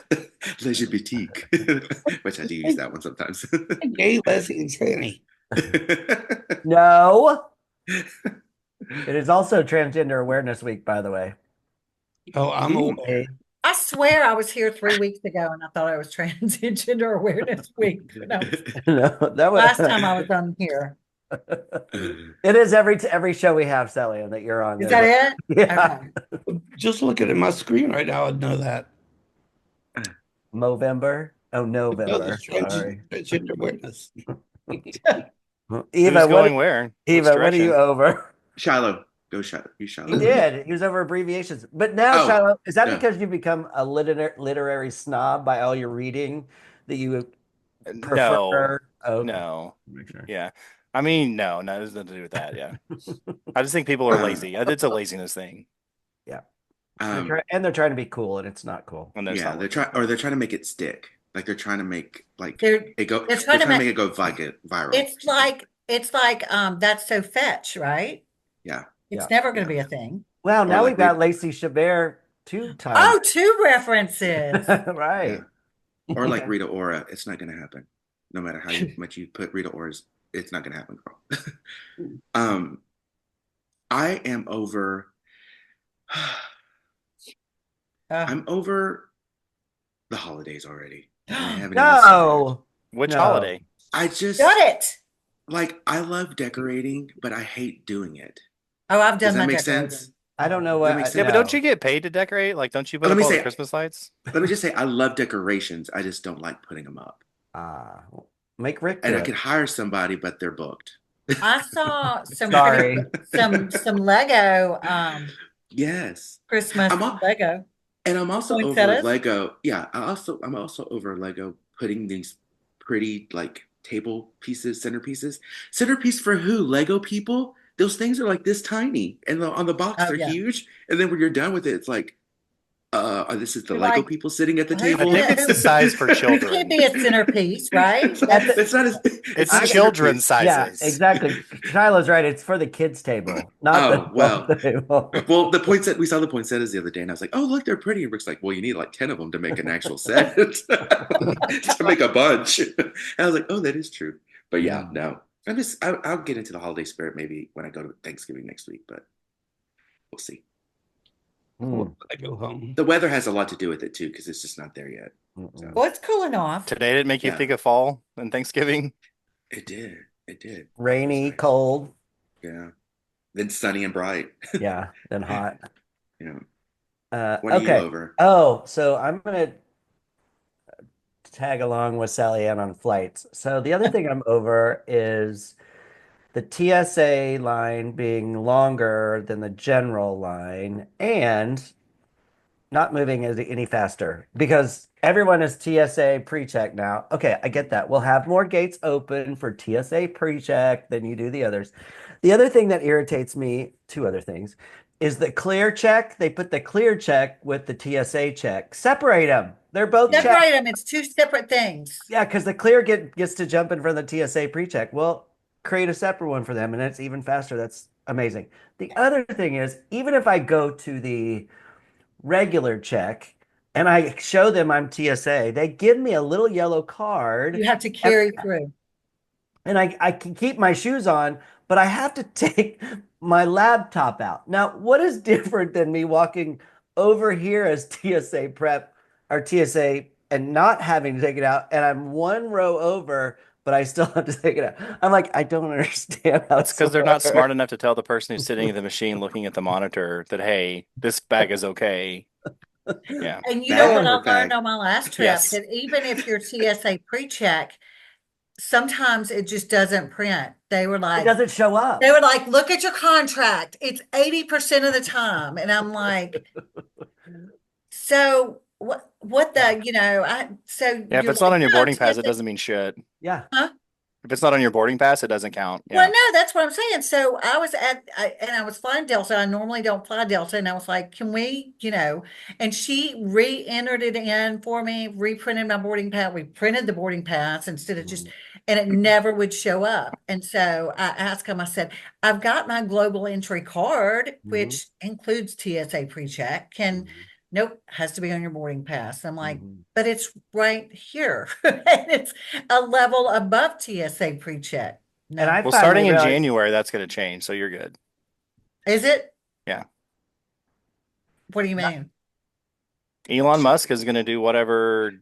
LGBT, which I do use that one sometimes. Gay, lesbian, tranny. No. It is also Transgender Awareness Week, by the way. Oh, I'm aware. I swear I was here 3 weeks ago and I thought it was Transgender Awareness Week. No, No, that was last time I was on here. It is every show we have, Sally, that you're on. Is that it? Yeah. Okay. Just looking at my screen right now, I'd know that. Movember? Oh, No, November. the Sorry. transgender awareness. Eva, Who's going where? Which Eva, what are you direction? over? Shiloh, go Shiloh. You Shiloh. He did. He was over abbreviations. But now, Oh, Shiloh, is that yeah. because you become a literary snob by all your reading that you prefer? No, Oh, okay. no. Make sure. Yeah. I mean, no, it has nothing to do with that. Yeah. I just think people are lazy. It's a laziness thing. Yeah. Um, They're trying to be cool, and it's not cool. And there's yeah, not they're trying to make it stick. Like they're trying to make like They're it go. they're They're trying to trying to make it go viral. It's like that's so fetch, right? Yeah. It's Yeah. never going to be a thing. Well, now like we've got Lacey Chabert 2 times. Oh, two references. Right. Yeah. Or like Rita Ora, it's not going to happen. No matter how much you put Rita Ora's, it's not going to happen, girl. I am over. I'm over the holidays already. And I haven't even started. No. Which No. holiday? I just Got it. like I love decorating, but I hate doing it. Oh, I've Does done that my make decorating. sense? I don't know Does what. that make Yeah, but sense? don't you get paid to decorate? Like, don't you put Let up me all the say- Christmas lights? Let me just say, I love decorations. I just don't like putting them up. Make Rick do And I it. could hire somebody, but they're booked. I saw some Sorry. some Lego Yes. Christmas Lego. And I'm also over Poinsettias? Lego. Yeah, I'm also over Lego putting these pretty like table pieces, centerpieces. Centerpiece for who? Lego people? Those things are like this tiny, and on the box Oh, they're yeah. huge. And then when you're done with it, it's like, this is the You're Lego like, people sitting at the I table. I think it's the size for It children. can't be a centerpiece, right? It's not as It's not a children's centerpiece. Yeah, sizes. exactly. Shiloh's right. It's for the kids' table, not Oh, the well. adult table. Well, we saw the poinsettias the other day, and I was like, "Oh, look, they're pretty." And Rick's like, "Well, you need like 10 of them to make an actual set, to make a bunch." And I was like, "Oh, that is true." But yeah, no, I'll get into the holiday spirit maybe when I go to Thanksgiving next week, but we'll see. I go home. The weather has a lot to do with it too, because it's just not there yet. So, Well, it's cooling off. Today didn't make you Yeah. think of fall and Thanksgiving? it did. It did. Rainy, It's nice. cold. Yeah. Then sunny and bright. Yeah, then hot. Yeah. What are you Okay. over? Oh, so I'm gonna tag along with Sally Ann on flights. So the other thing I'm over is the TSA line being longer than the general line and not moving any faster because everyone is TSA pre-check now. Okay, I get that. We'll have more gates open for TSA pre-check than you do the others. The other thing that irritates me, two other things, is the clear check. They put the clear check with the TSA check. Separate them. They're both checked. Separate them. It's two separate things. Yeah, because the clear gets to jump in front of the TSA pre-check. Well, create a separate one for them, and it's even faster. That's amazing. The other thing is, even if I go to the regular check and I show them I'm TSA, they give me a little yellow card. You have to carry through. and I can keep my shoes on, but I have to take my laptop out. Now, what is different than me walking over here as TSA prep or TSA and not having to take it out, and I'm one row over, but I still have to take it out. I'm like, I don't understand how That's this because they're not smart works. enough to tell the person who's sitting at the machine looking at the monitor that, hey, this bag is okay. Yeah. And you know what Bag I or learned bag? on my last trip? Yes. That even if you're TSA pre-check, sometimes it just doesn't print. It doesn't show They up. were like, look at your contract. It's 80% of the time. And I'm like, so what Yeah. the, you know, so Yeah, if you're it's not like, on your yeah, boarding pass, it TSA, doesn't mean shit. Yeah. huh? If it's not on your boarding pass, it doesn't count. Well, Yeah. no, that's what I'm saying. So I was and I was flying Delta. I normally don't fly Delta. And I was like, can we, and she re-entered it in for me, reprinted my boarding pass. We printed the boarding pass instead of just, Mhm. and it never would show up. And so I asked him, I said, I've got my global entry card, Mhm. which includes TSA pre-check. Nope, has to be on your boarding pass. I'm like, Mhm. but it's right here. And it's a level above TSA pre-check. And No. I Well, finally starting in realized, January, that's going to change, so you're good. Is it? Yeah. What do you mean? Elon Musk is going to do whatever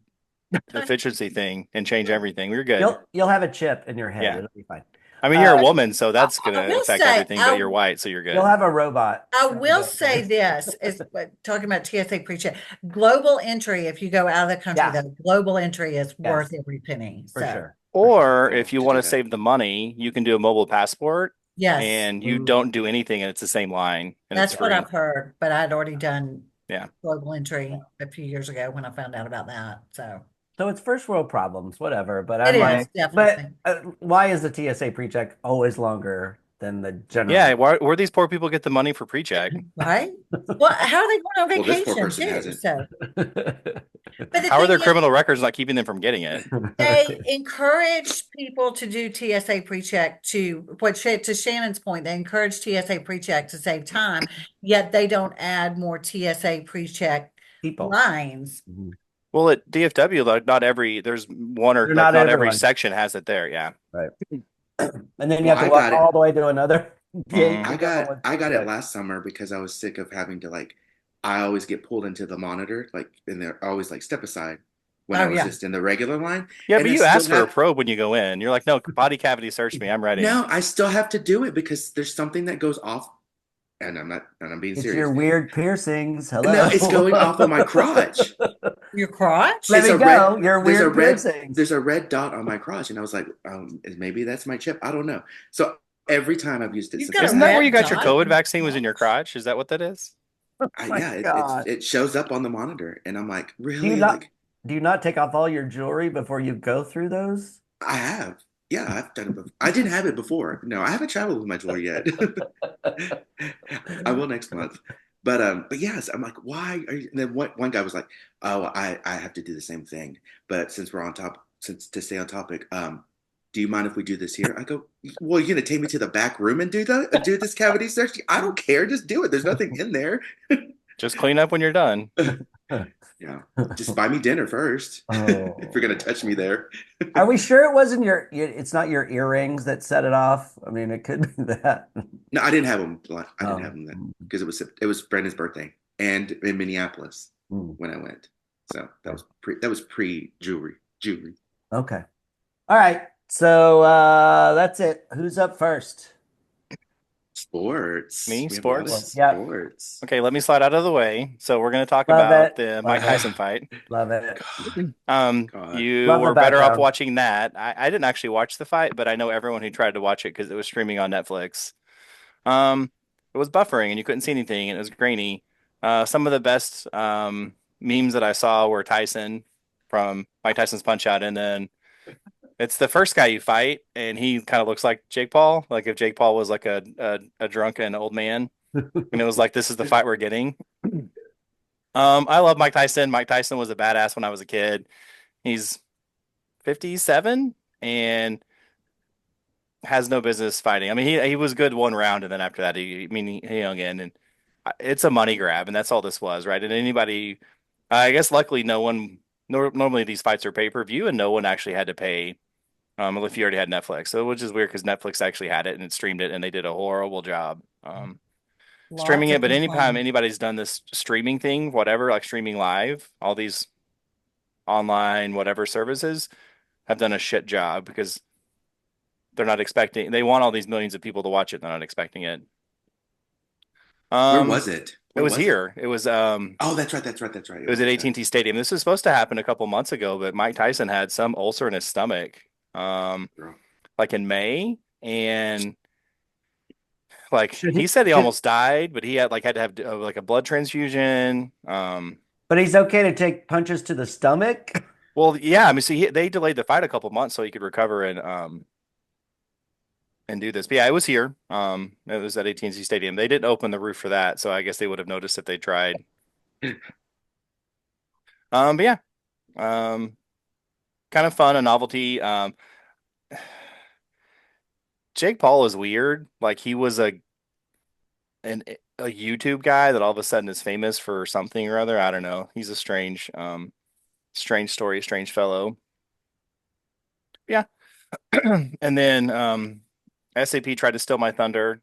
efficiency thing and change everything. We're good. you'll have a chip in your head. Yeah. It'll be fine. I mean, you're a Uh, woman, so that's going I to will affect say, everything, but you're white, so you're you'll good. have a robot. I that'll will do it for say you. this is talking about TSA pre-check. Global entry, if you go out of the country, Yeah. the global entry is worth Yes, every penny. for So sure. Or Cool if you to want do to that. save the money, you can do a mobile passport yes, and you Ooh. don't do anything and it's the same line and it's that's what free. I've heard, but I'd already done Yeah. global entry a few years ago when I found out about that. So So it's first world problems, whatever. But it I'm is like, but definitely. why is the TSA pre-check always longer than the Yeah. general? Where these poor people get the money for pre-check? Right? Well, how are they going on Well, this poor vacation person too? hasn't. So, but the How are thing their is, criminal records not keeping them from getting it? they encourage people to do TSA pre-check to Shannon's point, they encourage TSA pre-check to save time, yet they don't add more TSA pre-check People. lines. Mhm. Well, at DFW, like not every there's one or They're like not not every everyone. section has it there. Yeah. Right. And then you Well, have to I walk got all it. the way to another gate Mhm. to I get one got with I got it pre-check. last summer because I was sick of having to like I always get pulled into the monitor, like and they're always like step aside when I Oh was yeah. just in the regular line. Yeah, And but I you still ask for a have probe when you go in. You're like, no, body cavity search me. I'm ready. no, I still have to do it because there's something that goes off and I'm being It's serious. your weird piercings. No, it's Hello. going off of my crotch. Your crotch? Let It's me a red go. Your there's a weird red piercings. there's a red dot on my crotch and I was like, maybe that's my chip. I don't know. So every time I've used it You've since got a I've Isn't had that it, where you red got your dot COVID in your vaccine was in your crotch? crotch? Is that what that is? My yeah, God. it shows up on the monitor and I'm like, Do you really? not Like do you not take off all your jewelry before you go through those? I have. Yeah, I've done it before. I didn't have it before. No, I haven't traveled with my jewelry yet. I will next month. But yes, I'm like, why are you? And then one guy was like, oh, I have to do the same thing. But since to stay on topic, do you mind if we do this here? I go, well, you're gonna take me to the back room and do this cavity search? I don't care, just do it. There's nothing in there. Just clean up when you're done. Yeah, just buy me dinner first if you're gonna Oh. touch me there. Are we sure it wasn't it's not your earrings that set it off? I mean, it could be that. No, I didn't have them. I didn't have Oh. them then because it was Brandon's birthday and in Minneapolis Mm. when I went. So that was pre jewelry. Okay. All right. So that's it. Who's up first? Sports. Me, We have a lot of sports. Yeah. sports. Okay, let me slide out of the way. So we're going to talk Love about it. the Mike Love it. Tyson fight. Love it. God. You Love the were better off background. watching that. I didn't actually watch the fight, but I know everyone who tried to watch it because it was streaming on Netflix. It was buffering and you couldn't see anything and it was grainy. Some of the best memes that I saw were Tyson from Mike Tyson's Punch Out, and then it's the first guy you fight, and he kind of looks like Jake Paul, like if Jake Paul was like a drunken old man, and it was like this is the fight we're getting. I love Mike Tyson. Mike Tyson was a badass when I was a kid. He's 57 and has no business fighting. I mean, he was good one round, and then after that, he hung in, and it's a money grab, and that's all this was, right? And anybody, I guess, luckily, no one. Normally, these fights are pay per view, and no one actually had to pay if you already had Netflix. So which is weird because Netflix actually had it and it streamed it and they did a horrible job streaming Lots it. of But anytime complaints. anybody's done this streaming thing, whatever, like streaming live, all these online whatever services have done a shit job because they're not expecting. They want all these millions of people to watch it. They're not expecting it. Where was it? It Where was was it? here. It was Oh, that's right. That's right. That's right. it was at AT&T Stadium. This was supposed to happen a couple months ago, but Mike Tyson had some ulcer in his stomach, Girl. like in May, and like Should he he? said he Should, almost died, but he had to have like a blood transfusion. but he's okay to take punches to the stomach. Well, yeah, I mean, see, they delayed the fight a couple months so he could recover and do this. But yeah, it was here. It was at AT&T Stadium. They didn't open the roof for that, so I guess they would have noticed if they tried. But yeah, kind of fun, a novelty. Jake Paul is weird. Like he was an a YouTube guy that all of a sudden is famous for something or other. I don't know. He's a strange story, strange fellow. Yeah. And then SAP tried to steal my thunder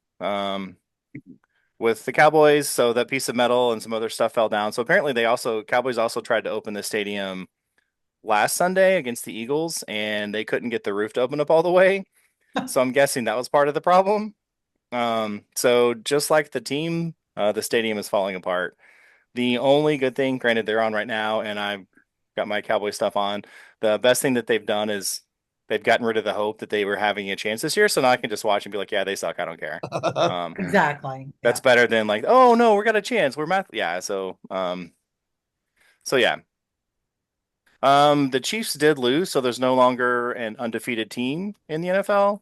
with the Cowboys, so that piece of metal and some other stuff fell down. So apparently Cowboys also tried to open the stadium last Sunday against the Eagles, and they couldn't get the roof to open up all the way. So I'm guessing that was part of the problem. So just like the team, the stadium is falling apart. The only good thing, granted, they're on right now, and I've got my Cowboy stuff on. The best thing that they've done is they've gotten rid of the hope that they were having a chance this year. So now I can just watch and be like, yeah, they suck. I don't care. Exactly. That's better than like, oh no, we got a chance. We're math. Yeah. So yeah. The Chiefs did lose, so there's no longer an undefeated team in the NFL.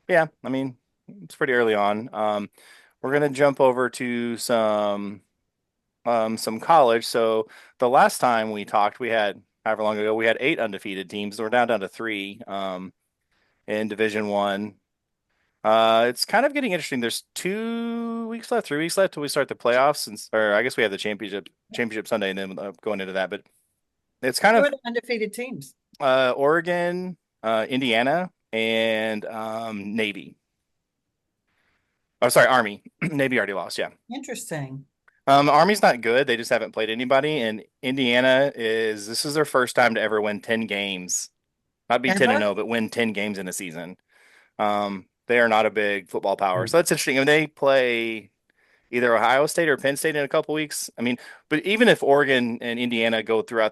Yeah, I mean, it's pretty early on. We're gonna jump over to some college. So the last time we talked, we had however long ago, we had 8 undefeated teams. We're now down to 3 in Division One. It's kind of getting interesting. There's 2 weeks left, 3 weeks left till we start the playoffs, or I guess we have the championship Sunday, and then going into that. But it's kind Who of are the undefeated teams? Oregon, Indiana, and Navy. Oh, sorry, Army. Navy already lost. Yeah. Interesting. Army's not good. They just haven't played anybody. And Indiana this is their first time to ever win 10 games. Not be 10-0, Ever? but win 10 games in a season. They are not a big football power. So that's interesting. When they play either Ohio State or Penn State in a couple weeks. I mean, but even if Oregon and Indiana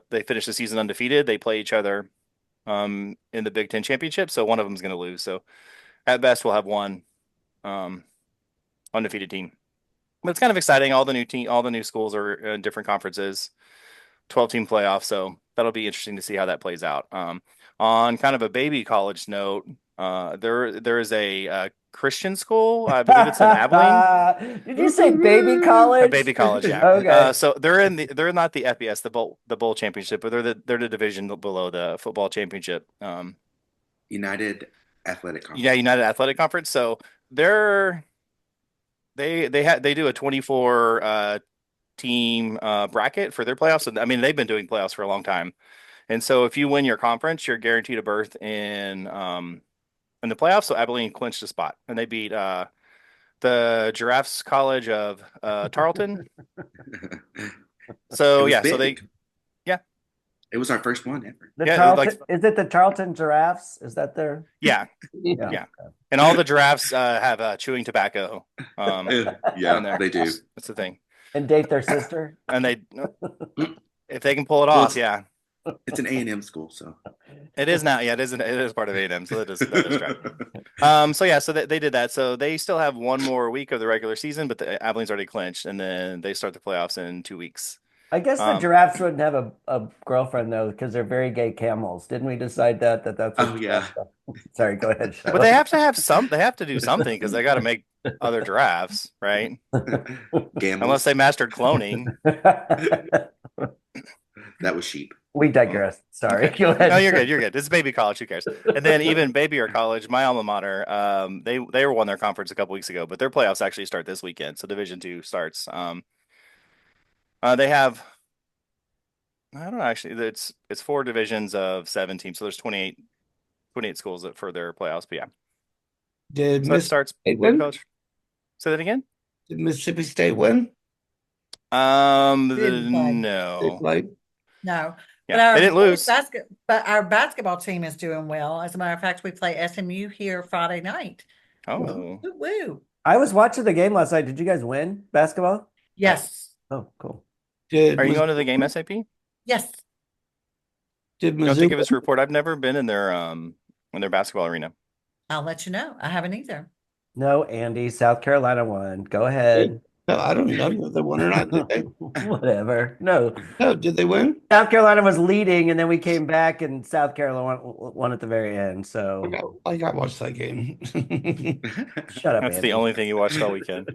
they finish the season undefeated, they play each other in the Big Ten championship. So one of them is going to lose. So at best, we'll have one undefeated team. But it's kind of exciting. All the new schools are in different conferences, 12-team playoff. So that'll be interesting to see how that plays out. On kind of a baby college note, there is a Christian school. I believe it's in Abilene. Did you say baby college? A baby college, yeah. Okay. So they're not the FBS, the bowl championship, but they're the division below the football championship. United Athletic Conference. Yeah, United Athletic Conference. So they do a 24 team bracket for their playoffs. And I mean, they've been doing playoffs for a long time. And so if you win your conference, you're guaranteed a berth in the playoffs. So Abilene clinched a spot, and they beat the Giraffes College of Tarleton. So yeah, big. so yeah, it was our first one ever. Is it the Tarleton Giraffes? Is that their? Yeah. And all the giraffes have chewing tobacco. Yeah, they do. That's the thing. And date their sister. And if they can pull it off, yeah. It's an A&M school, so it is now. Yeah, it is part of A&M, so that is correct. So yeah, so they did that. So they still have one more week of the regular season, but the Abilene's already clinched, and then they start the playoffs in 2 weeks. I guess the giraffes wouldn't have a girlfriend though, because they're very gay camels. Didn't we decide that's what yeah. Sorry, go ahead. But they have to have they have to do something because they got to make other giraffes, right? Unless they mastered cloning. That was sheep. We digress. Sorry. Okay. Go ahead. No, you're good. You're good. This is baby college. Who cares? And then even baby or college, my alma mater, they won their conference a couple weeks ago, but their playoffs actually start this weekend. So Division II starts. They have, I don't know, actually, it's 4 divisions of 7 teams. So there's 28 28 schools for their playoffs. But yeah, Did so that Mississippi starts State win? college. Say that again. Did Mississippi State win? Didn't play. They No. played. No. But Yeah, they our didn't boys lose. but our basketball team is doing well. As a matter of fact, we play SMU here Friday night. Oh, Woo woo. I was watching the game last night. Did you guys win basketball? Yes. Oh, cool. Did are you Miss- going to the game, SAP? Yes. did You don't think Mizzou of us a report? I've never been in their basketball arena. I'll let you know. I haven't either. No, Andy, South Carolina won. Go ahead. No, I don't know if they won or not. Did they? Whatever. No, No, did they win? South Carolina was leading, and then we came back, and South Carolina won at the very end. So I got watched that game. shut up, That's Andy. the only thing you watched all weekend.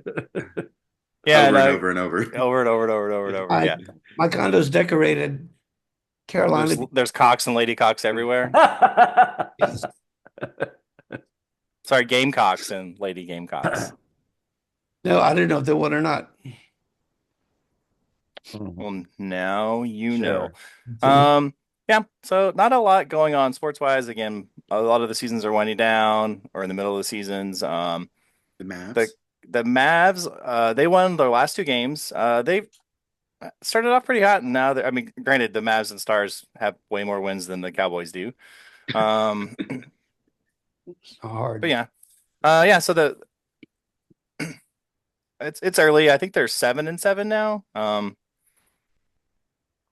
Yeah, over and and over and over. over and over and over and over and over. Yeah, My condo's decorated. Carolina. there's cocks and lady cocks everywhere. Sorry, gamecocks and lady gamecocks. No, I didn't know if they won or not. Well, now you know. Sure. Yeah, so not a lot going on sports wise. Again, a lot of the seasons are winding down or in the middle of the seasons. The Mavs. The Mavs, they won their last two games. They started off pretty hot, and now I mean, granted, the Mavs and Stars have way more wins than the Cowboys do. Hard. But yeah, yeah. So it's early. I think they're 7-7 now.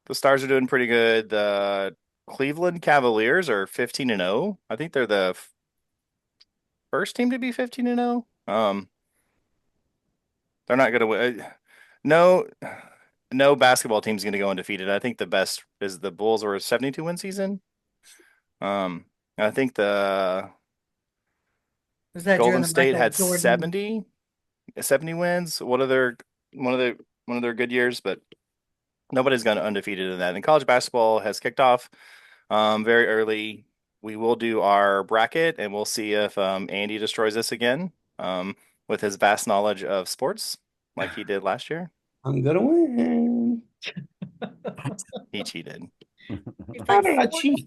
The Stars are doing pretty good. The Cleveland Cavaliers are 15-0. I think they're the first team to be 15-0. They're not going to win. No basketball team's going to go undefeated. I think the best is the Bulls were a 72 win season. I think the Was that Golden during the State Michael had Jordan? 70 wins. One of their good years, but nobody's gone undefeated in that. And college basketball has kicked off very early. We will do our bracket, and we'll see if Andy destroys us again with his vast knowledge of sports, like he did last year. I'm gonna win. He cheated. How did I cheat?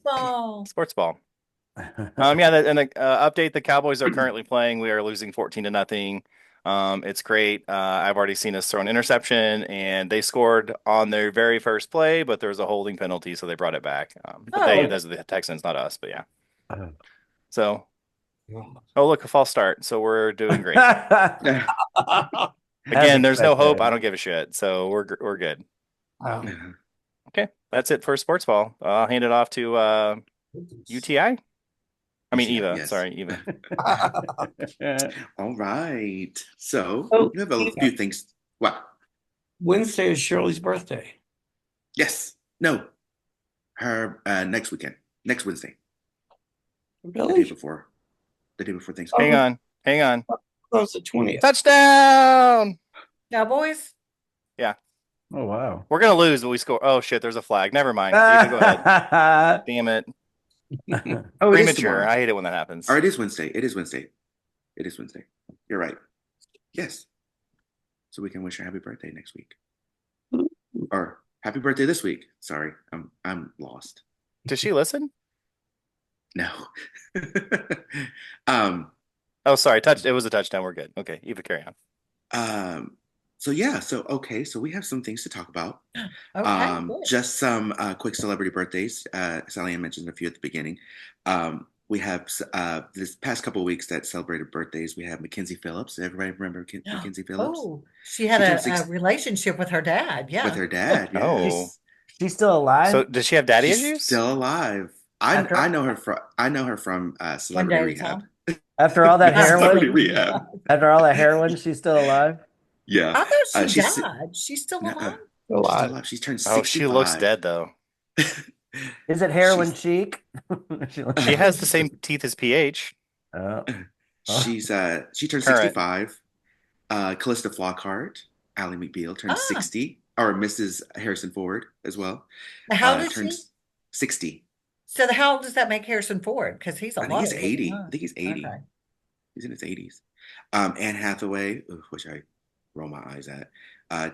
Sports ball. Yeah, and the update: the Cowboys are currently playing. We are losing 14-0. It's great. I've already seen us throw an interception, and they scored on their very first play, but there was a holding penalty, so they brought it back. Those are the Texans, not us, but yeah. So, oh look, a false start. So we're doing great. Again, there's no hope. I don't give a shit. So we're good. Okay, that's it for sports ball. I'll hand it off to UTI. I mean, Eva. Yes. Sorry, Eva. All right. So we have a Eva. few things. What? Wednesday is Shirley's birthday. Yes. No. Her next weekend. Next Wednesday. The Really? day before. The day before Thanksgiving. Hang on. That was the 20th. Touchdown! Cowboys? Yeah. Oh, wow. We're gonna lose, but we score. Oh shit! There's a flag. Never mind. Eva, go ahead. Damn it. Oh, it is Premature. tomorrow. I hate it when that happens. Or it is Wednesday. It is Wednesday. It is Wednesday. You're right. Yes. So we can wish her happy birthday next week. Or happy birthday this week. Sorry. I'm lost. Did she listen? No. Oh, sorry. It was a touchdown. We're good. Okay, Eva, carry on. So yeah, so we have some things to talk about. Okay, good. Just some quick celebrity birthdays. Sally Ann mentioned a few at the beginning. We have this past couple of weeks that celebrated birthdays. We have Mackenzie Phillips. Everybody remember Mackenzie Phillips? Oh, she had a relationship with her dad. Yeah. With her dad. Yeah. Oh. She's still alive? So does she have daddy She's issues? still alive. I know her from Celebrity One day, Rehab. After all that Celebrity heroin? Rehab. After all that heroin, she's still alive? Yeah. I thought she she's- died. She's still alive. She's still alive. She's turned 65. Oh, she looks dead though. Is it heroin chic? She has the same teeth as PH. She turned Current. 65. Callista Flockhart, Ally McBeal turned 60, or Mrs. Harrison Ford as well. How old is turned she? 60. So how does that make Harrison Ford? Because he's a I lot. think he's older than 80. us. I think he's 80. Okay. He's in his 80s. Anne Hathaway, which I roll my eyes at,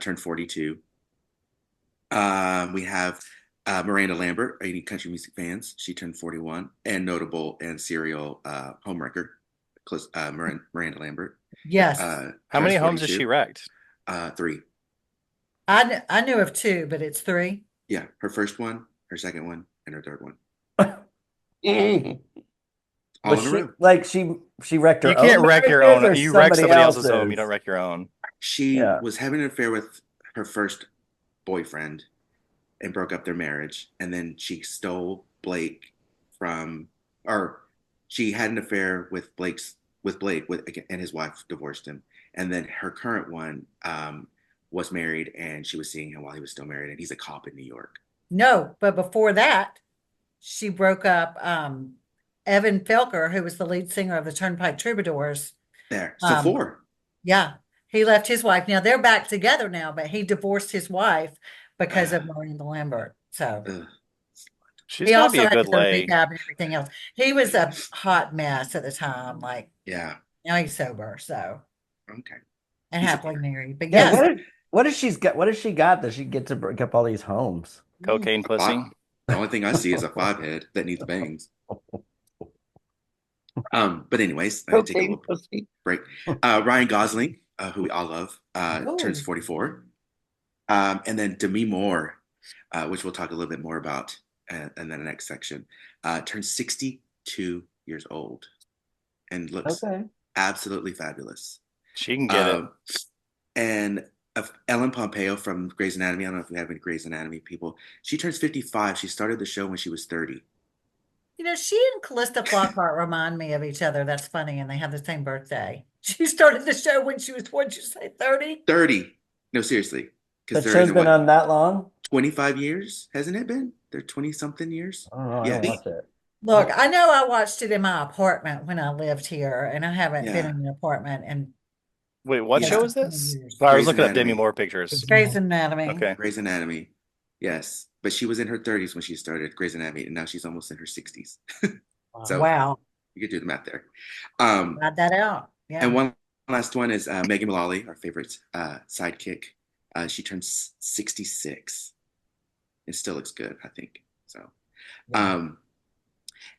turned 42. We have Miranda Lambert, any country music fans, she turned 41, and notable and serial homewrecker, Miranda Yes. Lambert. How many turns homes has 42. she wrecked? 3. I knew of 2, but it's 3. Yeah, her first one, her second one, and her third one. All Was in a she row. like she wrecked her You can't own wreck your marriages own. or You wreck somebody else's home. You else's? don't wreck your own. She Yeah. was having an affair with her first boyfriend and broke up their marriage. And then she stole Blake or she had an affair with Blake, and his wife divorced him. And then her current one was married, and she was seeing him while he was still married, and he's a cop in New York. No, but before that, she broke up Evan Felker, who was the lead singer of the Turnpike Troubadours. There, so 4. Yeah, he left his wife. Now they're back together now, but he divorced his wife because of Miranda Lambert. So She's he gonna also be a had to good go to lay. rehab and everything else. He was a hot mess at the time. Like Yeah. now he's sober, so Okay. and happily married. But Yeah. yes, What has she got? What has she got that she get to break up all these homes? Cocaine pussy. The only thing I see is a 5-head that needs bangs. But anyways, I take a little break. Ryan Gosling, who we all love, turns 44. And then Demi Moore, which we'll talk a little bit more about in the next section, turns 62 years old and looks absolutely fabulous. She can get it. And Ellen Pompeo from Grey's Anatomy, I don't know if we have any Grey's Anatomy people. She turns 55. She started the show when she was 30. you know, she and Callista Flockhart remind me of each other. That's funny, and they have the same birthday. She started the show when she was, what'd you say, 30? 30. No, seriously. The show's been on that long? 25 years, hasn't it been? They're 20-something years. I don't know. I don't watch it. Look, I know I watched it in my apartment when I lived here, and I haven't been in an apartment. And wait, what show is this? I was looking at Demi Moore pictures. Grey's Anatomy. Okay. Grey's Anatomy. Yes. But she was in her 30s when she started Grey's Anatomy, and now she's almost in her 60s. So wow. You could do the math there. Got that out. Yeah. And one last one is Megan Mullally, our favorite sidekick. She turns 66. It still looks good, I think. So,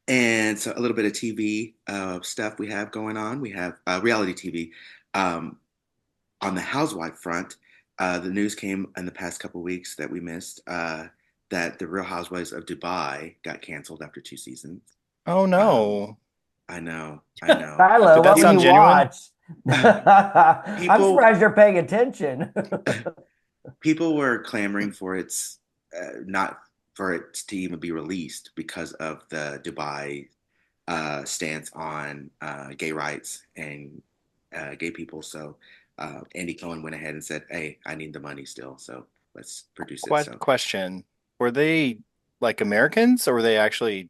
and so a little bit of TV stuff we have going on. We have reality TV. On the housewife front, the news came in the past couple of weeks that we missed that the Real Housewives of Dubai got canceled after 2 seasons. Oh no! I know. Tyler, Did that what sound will you genuine? watch? I'm surprised you're paying attention. People were clamoring for its not for it to even be released because of the Dubai stance on gay rights and gay people. So Andy Cohen went ahead and said, "Hey, I need the money still, so let's produce it." So. Question: were they like Americans, or were they actually?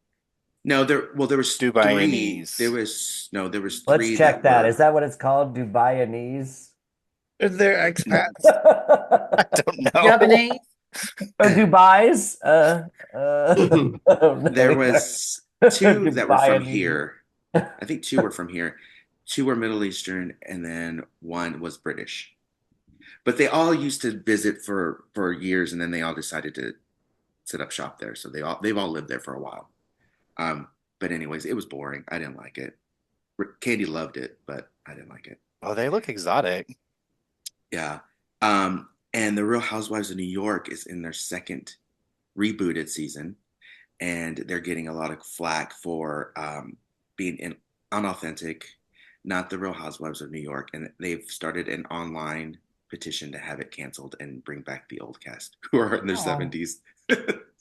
No, there was Dubaianese. There was 3. Let's check that. Is that what it's called? Dubaianese? They're expats. I don't know. Japanese? Or Dubai's? There was 2 that were from here. I think 2 were from here. 2 were Middle Eastern, and then 1 was British. But they all used to visit for years, and then they all decided to set up shop there. So they've all lived there for a while. But anyways, it was boring. I didn't like it. Candy loved it, but I didn't like it. Oh, they look exotic. Yeah. And the Real Housewives of New York is in their second rebooted season, and they're getting a lot of flack for being unauthentic, not the Real Housewives of New York. And they've started an online petition to have it canceled and bring back the old cast who are in their 70s.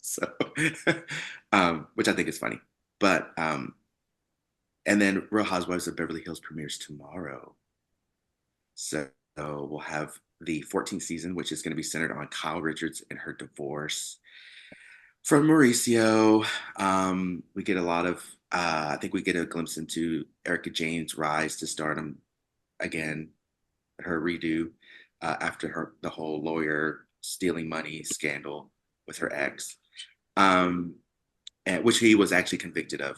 So, which I think is funny. But, and then Real Housewives of Beverly Hills premieres tomorrow. So we'll have the 14th season, which is going to be centered on Kyle Richards and her divorce from Mauricio. We get a lot of, I think we get a glimpse into Erica Jane's rise to stardom again, her redo after the whole lawyer stealing money scandal with her ex, which he was actually convicted of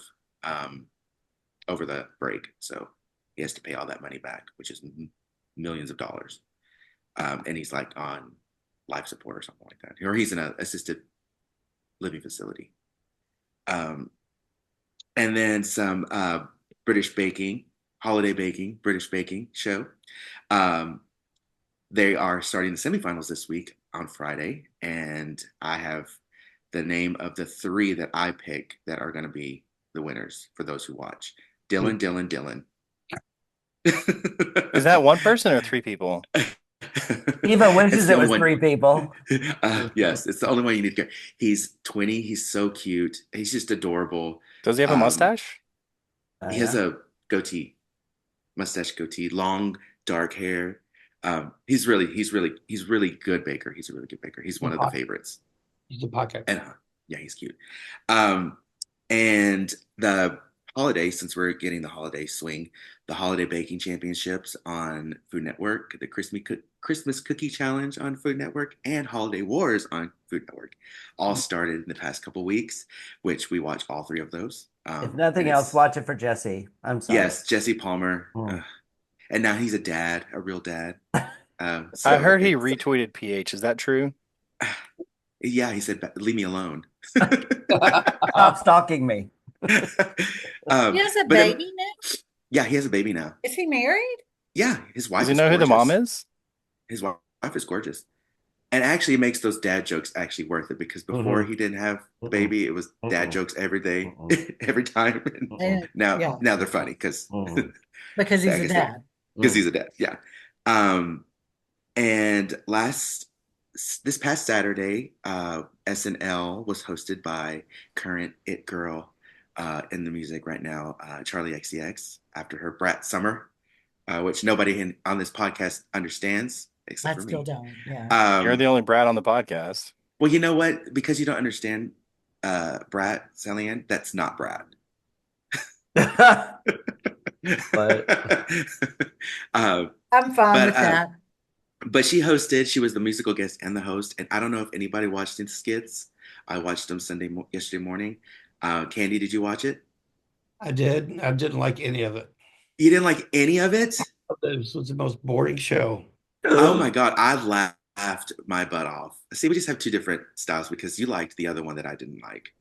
over the break. So he has to pay all that money back, which is millions of dollars. And he's like on life support or something like that. Or he's in an assisted living facility. And then some British baking, holiday baking, British baking show. They are starting the semifinals this week on Friday, and I have the name of the three that I pick that are going to be the winners for those who watch. Dylan, Dylan, Dylan. Is that one person or three people? Eva wishes it was three people. Yes, it's the only one you need to get. He's 20. He's so cute. He's just adorable. Does he have a mustache? He has a goatee, mustache goatee, long dark hair. He's really good baker. He's a really good baker. He's one of the favorites. He's a pocket. And yeah, he's cute. And the holiday, since we're getting the holiday swing, the holiday baking championships on Food Network, the Christmas cookie challenge on Food Network, and Holiday Wars on Food Network all started in the past couple weeks, which we watch all three of those. If nothing else, watch it for Jesse. I'm sorry. Yes, Jesse Palmer. And now he's a dad, a real dad. So I heard he retweeted PH. Is that true? Yeah, he said, "Leave me alone." Stop stalking me. He has a baby now? Yeah, he has a baby now. Is he married? Yeah, his wife. Does he know who the mom is? His wife is gorgeous, and actually makes those dad jokes actually worth it, because before he didn't have the baby, it was dad jokes every day, every time. And now they're funny because he's a dad. Because he's a dad, yeah. And this past Saturday, SNL was hosted by current it girl in the music right now, Charlie XCX, after her Brat Summer, which nobody on this podcast understands except for me. I still don't. Yeah. You're the only Brat on the podcast. Well, you know what? Because you don't understand Brat, Sally-Ann, that's not Brat. But I'm fine with that. But she hosted. She was the musical guest and the host. And I don't know if anybody watched the skits. I watched them yesterday morning. Candy, did you watch it? I did. I didn't like any of it. You didn't like any of it? This was the most boring show. Oh my God, I laughed my butt off. See, we just have two different styles, because you liked the other one that I didn't like.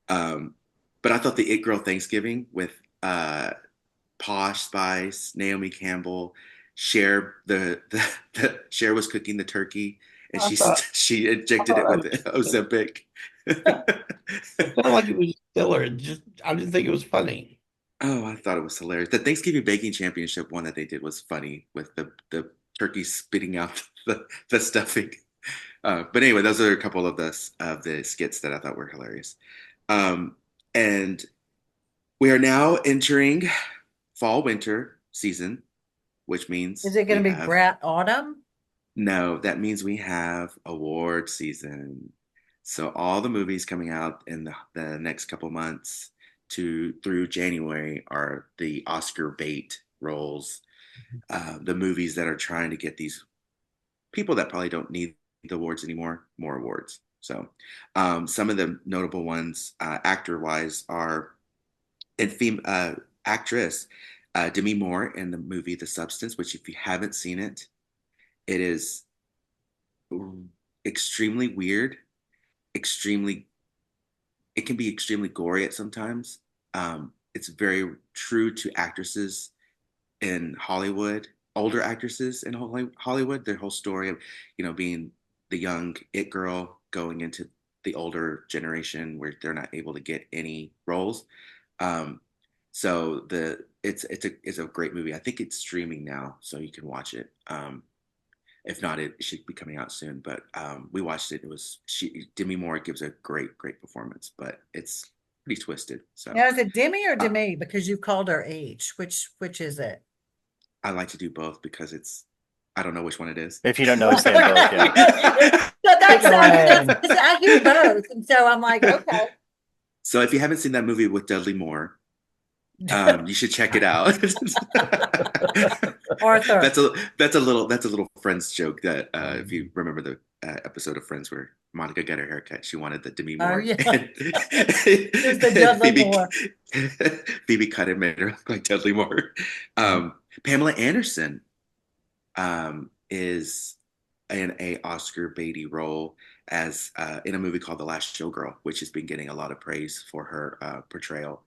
But I thought the It Girl Thanksgiving with Posh Spice, Naomi Campbell, Cher, Cher was cooking the turkey, and she injected it with Ozempic. I felt like it was filler. I didn't think it was funny. Oh, I thought it was hilarious. The Thanksgiving Baking Championship one that they did was funny, with the turkey spitting out the stuffing. But anyway, those are a couple of the skits that I thought were hilarious. And we are now entering fall winter season, which means, is it going to be Brat Autumn? No, that means we have award season. So all the movies coming out in the next couple months through January are the Oscar bait roles. The movies that are trying to get these people that probably don't need the awards anymore, more awards. So some of the notable ones, actor-wise, are actress Demi Moore in the movie The Substance, which if you haven't seen it, it is extremely weird, it can be extremely gory at sometimes. It's very true to actresses in Hollywood, older actresses in Hollywood, their whole story of, being the young it girl going into the older generation where they're not able to get any roles. So it's a great movie. I think it's streaming now, so you can watch it. If not, it should be coming out soon. But we watched it. Demi Moore gives a great performance, but it's pretty twisted. So now, is it Demi or Demi? Because you called her H. Which is it? I like to do both because I don't know which one it is. If you don't know, say both. Yeah. So I hear both, and so I'm like, okay. So if you haven't seen that movie with Dudley Moore, you should check it out. Arthur. That's a little Friends joke that if you remember the episode of Friends where Monica got her haircut, she wanted the Demi Moore. Oh yeah. It's the Dudley Moore. Phoebe cut it, made her look like Dudley Moore. Pamela Anderson is in a Oscar Beatty role as in a movie called The Last Showgirl, which has been getting a lot of praise for her portrayal.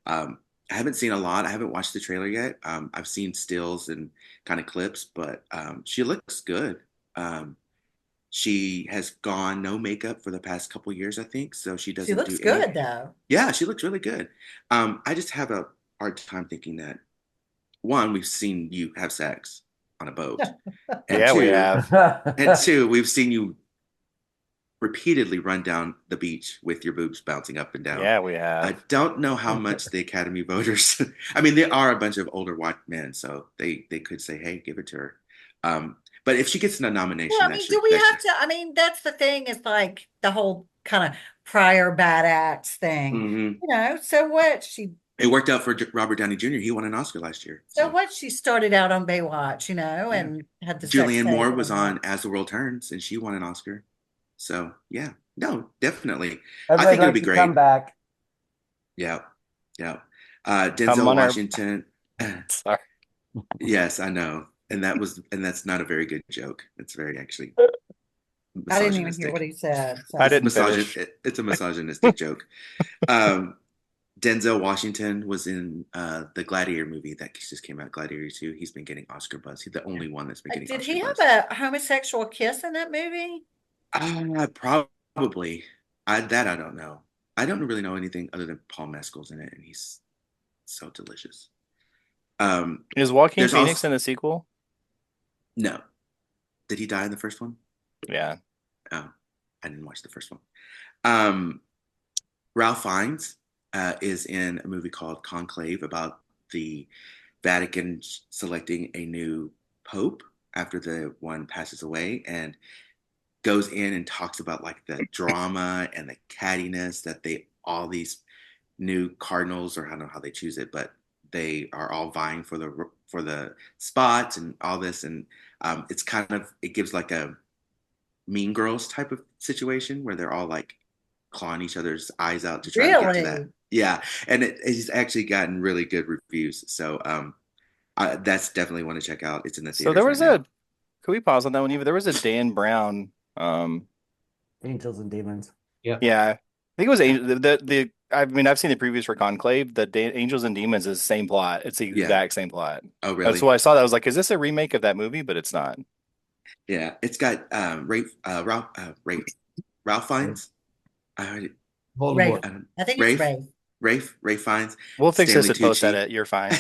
I haven't seen a lot. I haven't watched the trailer yet. I've seen stills and kind of clips, but she looks good. She has gone no makeup for the past couple years, I think. So she doesn't looks do any. good though. Yeah, she looks really good. I just have a hard time thinking that one, we've seen you have sex on a boat, and Yeah, we two, have. and two, we've seen you repeatedly run down the beach with your boobs bouncing up and down. Yeah, we I have. don't know how much the Academy voters. I mean, they are a bunch of older white men, so they could say, "Hey, give it to her." But if she gets a nomination, Well, I mean, do we have to? I mean, that's the thing is like the whole kind of prior bad acts thing, Mhm. you know. So what she It worked out for Robert Downey Jr. He won an Oscar last year. so what she started out on Baywatch, you know, Yeah. and had the sex Julianne tape Moore and was all that. on As the World Turns, and she won an Oscar. So yeah, no, definitely. I'd I think it'll like be to great. come back. Yeah, yeah. Come Denzel on our- Washington. Sorry. Yes, I know, and that's not a very good joke. It's very actually I didn't even hear misogynistic. what he said. So. I didn't finish. It's a misogynistic joke. Denzel Washington was in the Gladiator movie that just came out, Gladiator 2. He's been getting Oscar buzz. He's the only one that's been getting Did Oscar he buzz. have a homosexual kiss in that movie? Probably. I don't know. I don't really know anything other than Paul Mescal's in it, and he's so delicious. Is Joaquin there's Phoenix also- in the sequel? No. Did he die in the first one? Yeah. Oh, I didn't watch the first one. Ralph Fiennes is in a movie called Conclave about the Vatican selecting a new pope after the one passes away, and goes in and talks about like the drama and the cattiness that all these new cardinals, or I don't know how they choose it, but they are all vying for the spots and all this, and it gives like a Mean Girls type of situation where they're all like clawing each other's eyes out to try to get to that. Yeah, and it's actually gotten really good reviews. So that's definitely one to check out. It's in the theaters. So there was right now. Could we pause on that one? Eva? There was a Dan Brown. Angels and Demons. Yeah, I think it was the. I mean, I've seen the previews for Conclave. The Angels and Demons is the same plot. It's the exact same plot. Oh, really? That's why I saw that. I was like, is this a remake of that movie? But it's not. Yeah, it's got Ralph Fiennes. Rafe. I think it's Rafe Fiennes. We'll fix Stanley this at post Tucci. edit. You're fine.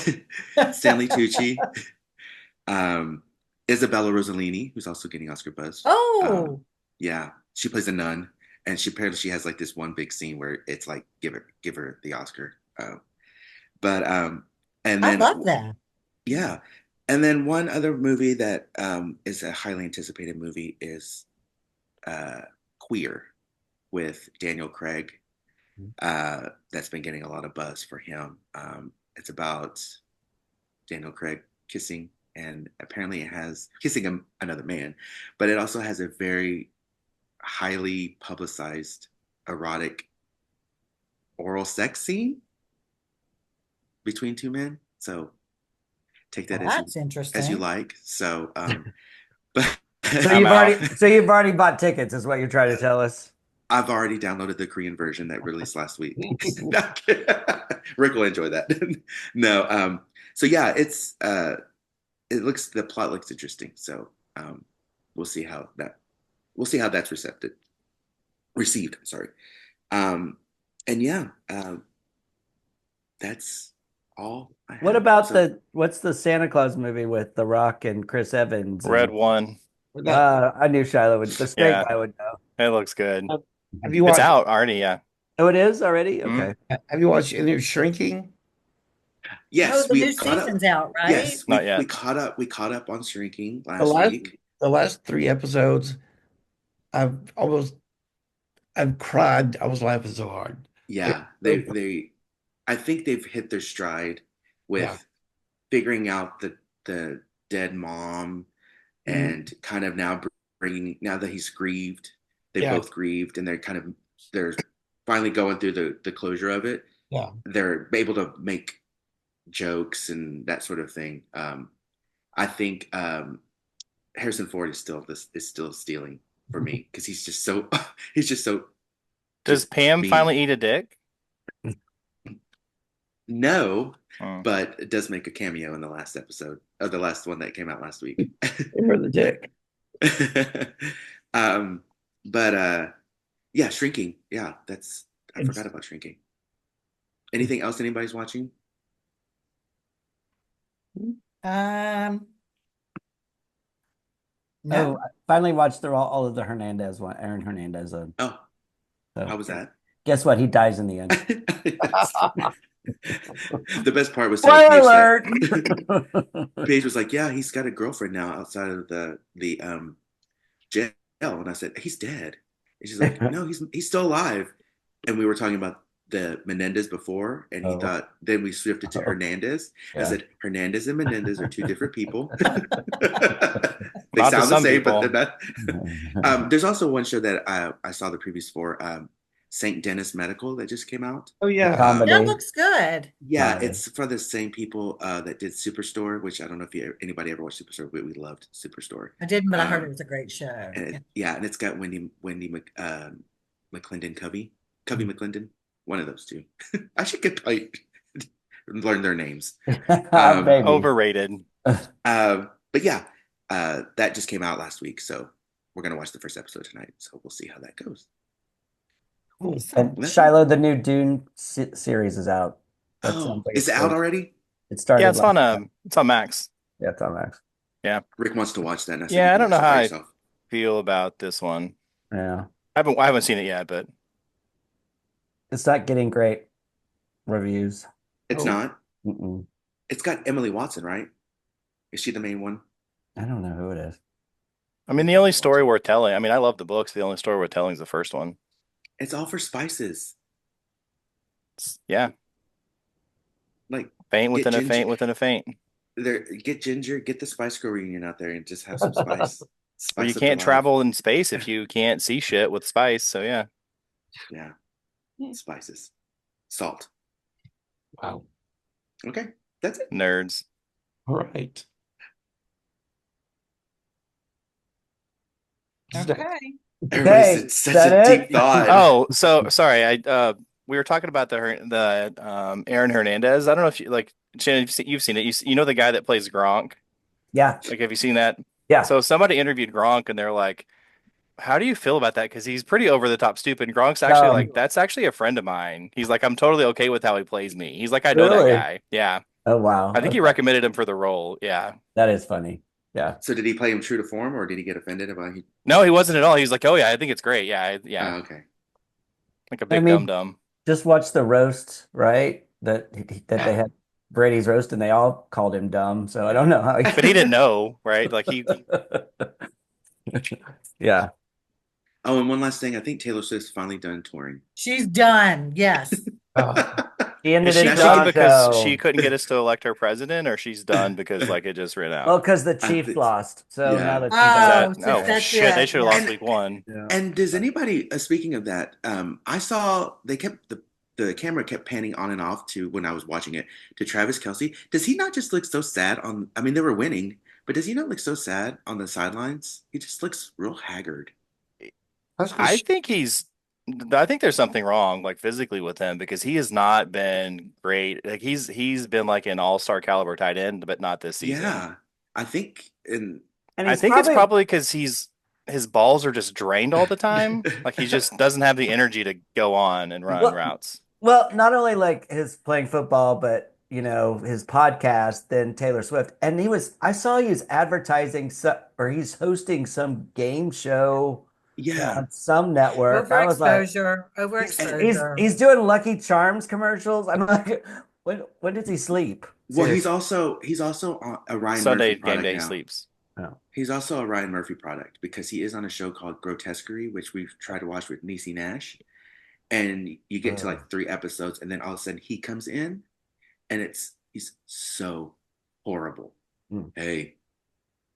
Stanley Tucci. Isabella Rossellini, who's also getting Oscar buzz. Oh, yeah, she plays a nun, and she has like this one big scene where it's like give her the Oscar. And then I love that. Yeah, and then one other movie that is a highly anticipated movie is Queer with Daniel Craig. That's been getting a lot of buzz for him. It's about Daniel Craig kissing, and apparently it has kissing another man, but it also has a very highly publicized erotic oral sex scene between two men. So take that That's interesting. as you like. So, but So you've already bought tickets, is what you're trying to tell us. I've already downloaded the Korean version that released last week. Rick will enjoy that. No, so yeah, the plot looks interesting. So we'll see how that's received. Sorry. And yeah, that's all I have. What about what's the Santa Claus movie with The Rock and Chris Evans? Red One. I knew Shiloh would. The straight guy would know. It looks good. Have you watched? It's out already. Yeah. Oh, it is already. Okay. Have you watched any of Shrinking? Yes, the new season's out, right? Yes, Not yet. We caught up on Shrinking last week. The last 3 episodes, I've cried. I was laughing so hard. Yeah, I think they've hit their stride with figuring out the dead mom, and kind of now that he's grieved, both grieved, and they're finally going through the closure of it. Yeah, they're able to make jokes and that sort of thing. I think Harrison Ford is still stealing for me because he's just so he's just so Does just Pam mean. finally eat a dick? No, Oh. but it does make a cameo in the last episode of the last one that came out last week. For the dick. um, but yeah, Shrinking. Yeah, I forgot about Shrinking. Anything else anybody's watching? No. Oh, I finally watched through all of the Hernandez one, Aaron Hernandez. Oh, So, how was that? guess what? He dies in the end. The best part was Spoiler Paige alert! Paige was like, "Yeah, he's got a girlfriend now outside of the jail," and I said, "He's dead." And she's like, "No, he's still alive." And we were talking about the Menendez before, and he Oh. thought. Then we shifted to Oh. Hernandez. I Yeah. said, "Hernandez and Menendez are two different people. They Not to sound the some same, people. but they're not." There's also one show that I saw the previews for, St. Dennis Medical, that just came out. Oh yeah. Comedy. That looks good. Yeah, Comedy. it's for the same people that did Superstore, which I don't know if anybody ever watched Superstore, but we loved Superstore. I didn't, but I heard it was a great show. And and it's got Wendy McClendon, Covey McClendon, one of those two. I should get learn their names. Maybe. Overrated. But yeah, that just came out last week, so we're gonna watch the first episode tonight. So we'll see how that goes. And Shiloh, the new Dune series is out. Oh, is it out already? It started. Yeah, it's on Max. Yeah, it's on Max. Yeah. Rick wants to watch that. And I said, Yeah, I don't know how I yourself. feel about this one. Yeah. I haven't seen it yet, but It's not getting great reviews. It's not. Mm-mm. It's got Emily Watson, right? Is she the main one? I don't know who it is. I mean, the only story worth telling. I mean, I love the books. The only story worth telling is the first one. It's all for spices. Yeah. Like faint within get a faint within a faint. Get Ginger, get the Spice Girl reunion out there and just have some spice. Well, you Spice up can't the life. travel in space if you can't see shit with spice. So yeah. Yeah. Spices. Salt. Wow. Okay. That's it. Nerds. All right. Okay. Everybody's such a deep thought. Oh, so sorry. We were talking about the Aaron Hernandez. I don't know if Shannon, you've seen it. You know the guy that plays Gronk? Yeah. Like, have you seen that? Yeah. So somebody interviewed Gronk, and they're like, "How do you feel about that?" Because he's pretty over the top stupid. And Gronk's actually that's actually a friend of mine. He's like, I'm totally okay with how he plays me. He's like, I know that guy. Yeah. Oh wow. I think he recommended him for the role. Yeah. That is funny. Yeah. So did he play him true to form, or did he get offended about it? No, he wasn't at all. He was like, "Oh yeah, I think it's great. Yeah, Oh, okay. Like a big dum-dum." Just watch the roast, right? That they had Brady's roast, and they all called him dumb. So I don't know how. But he didn't know, right? Like he. Yeah. Oh, and one last thing. I think Taylor Swift's finally done touring. She's done. Yes. She ended Is she it done because so. she couldn't get us to elect her president, or she's done because like it just ran out? Well, because the Chiefs lost. So yeah. now the Chiefs oh shit! They should have lost week one. Yeah. And does anybody speaking of that? I saw they kept the camera kept panning on and off to when I was watching it to Travis Kelce. Does he not just look so sad on? I mean, they were winning, but does he not look so sad on the sidelines? He just looks real haggard. I think there's something wrong, like physically, with him because he has not been great. Like he's been like an all-star caliber tight end, but not this season. Yeah, I think, I think it's probably because his balls are just drained all the time. Like he just doesn't have the energy to go on and run routes. Well, not only like his playing football, but his podcast, then Taylor Swift, and I saw he was advertising or he's hosting some game show. Yeah, on some network. Overexposure. He's doing Lucky Charms commercials. I'm like, when does he sleep? Well, he's also on a Ryan Sunday Murphy product game day now. sleeps. Oh. He's also a Ryan Murphy product because he is on a show called Grotesquerie, which we've tried to watch with Niecy Nash. And you get to like 3 episodes, and then all of a sudden he comes in, and he's so horrible. Hey,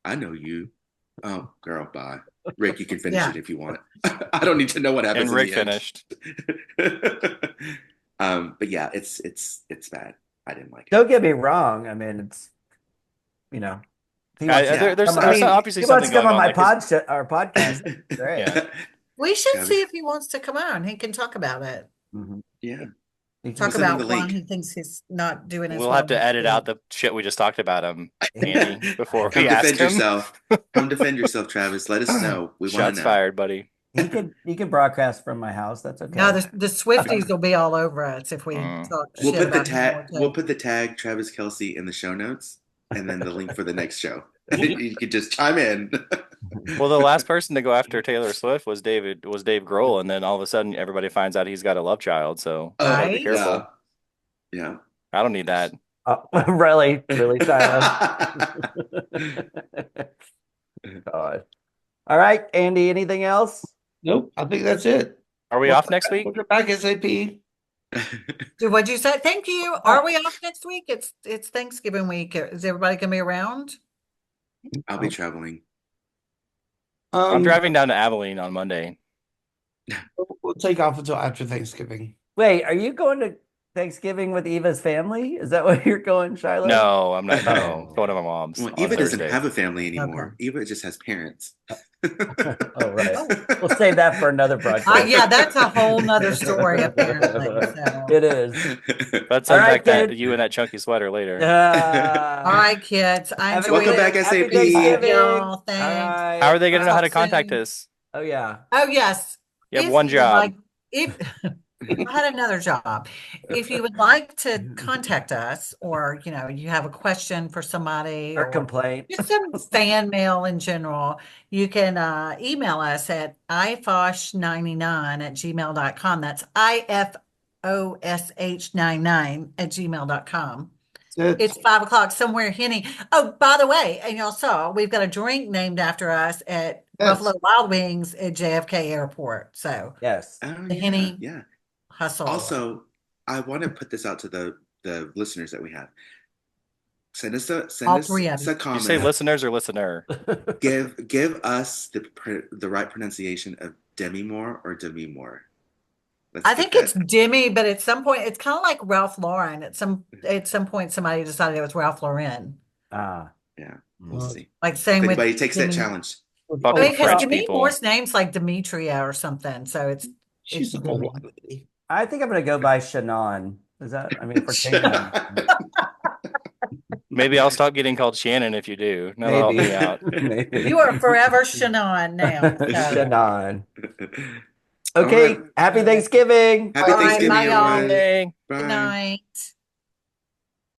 I know you. Oh, girl, bye. Rick, you can finish it if you want. I don't need to know what happens. And Rick finished. But yeah, it's bad. I didn't like it. Don't get me wrong. I mean, it's If he wants to there's come on- obviously he wants something to come going on my like, 'cause- our podcast. Great. Yeah. We should Travis. see if he wants to come on. He can talk about it. Mhm. Yeah. He can- Talk send him about the why link. he thinks he's not doing as We'll well have to as edit he out the shit we just talked about him, Andy, before Come we ask defend him. yourself. Come defend yourself, Travis. Let us know. We want Shots to know. fired, buddy. He can broadcast from my house. That's okay. No, the Swifties will be all over us if we Mm. talk We'll shit put the about him more tag. too. We'll put the tag Travis Kelsey in the show notes, and then the link for the next show. You could just chime in. Well, the last person to go after Taylor Swift was Dave Grohl, and then all of a sudden everybody finds out he's got a love child. So gotta be Right? careful. Yeah. I don't need that. Really, Tyler. God. All right, Andy. Anything else? Nope, I think that's it. Are we off next week? We'll get back SAP. What'd you say? Thank you. Are we off next week? It's Thanksgiving week. Is everybody gonna be around? I'll be traveling. I'm driving down to Abilene on Monday. We'll take off until after Thanksgiving. Wait, are you going to Thanksgiving with Eva's family? Is that where you're going, Shiloh? No, I'm not. Oh. No, going to my mom's. Well, on Eva doesn't Thursday. have a family anymore. Eva just has parents. Oh, right. We'll save that for another broadcast. Yeah, that's a whole nother story apparently. So. It is. Let's All right, unpack that kid. you and that chunky sweater later. All right, kids. I Have a enjoyed Welcome it. back, Happy SAP. Thanksgiving. Y'all, All thanks. right. How are they going to know how to Talk contact soon. us? Oh, yeah. Oh yes. You have If one would job. like- if I had another job, if you would like to contact us, or you have a question for somebody, Or complaint. just some fan mail in general, you can email us at ifosh99@gmail.com. That's ifosh99@gmail.com. It's 5:00 somewhere, Henny. Oh, by the way, and y'all saw we've got a drink named after us at Buffalo Wild Wings at JFK Airport. So Yes. Oh, the yeah, Henny yeah. hustle. Also, I want to put this out to the listeners that we have. Send us a All three of a you. You comment. say listeners or listener? Give us the right pronunciation of Demi Moore or Demi Moore. I think it's Demi, but at some point it's kind of like Ralph Lauren. At some point, somebody decided it was Ralph Lauren. Ah. Yeah, we'll see. Like saying If with anybody takes that Demi- challenge. Fucking because French Demi people. Moore's name's like Demetria or something. So it's She's a Demi. whole lady. I think I'm going to go by Shannon. Is that, I mean, if we're changing. Maybe I'll stop getting called Shannon if you do. No, that'll help me out. Maybe. You are forever Shannon now. So. Shannon. All Okay. right. Happy Thanksgiving. Happy All right, Thanksgiving, bye, y'all. everyone. Dang. Bye. Good night.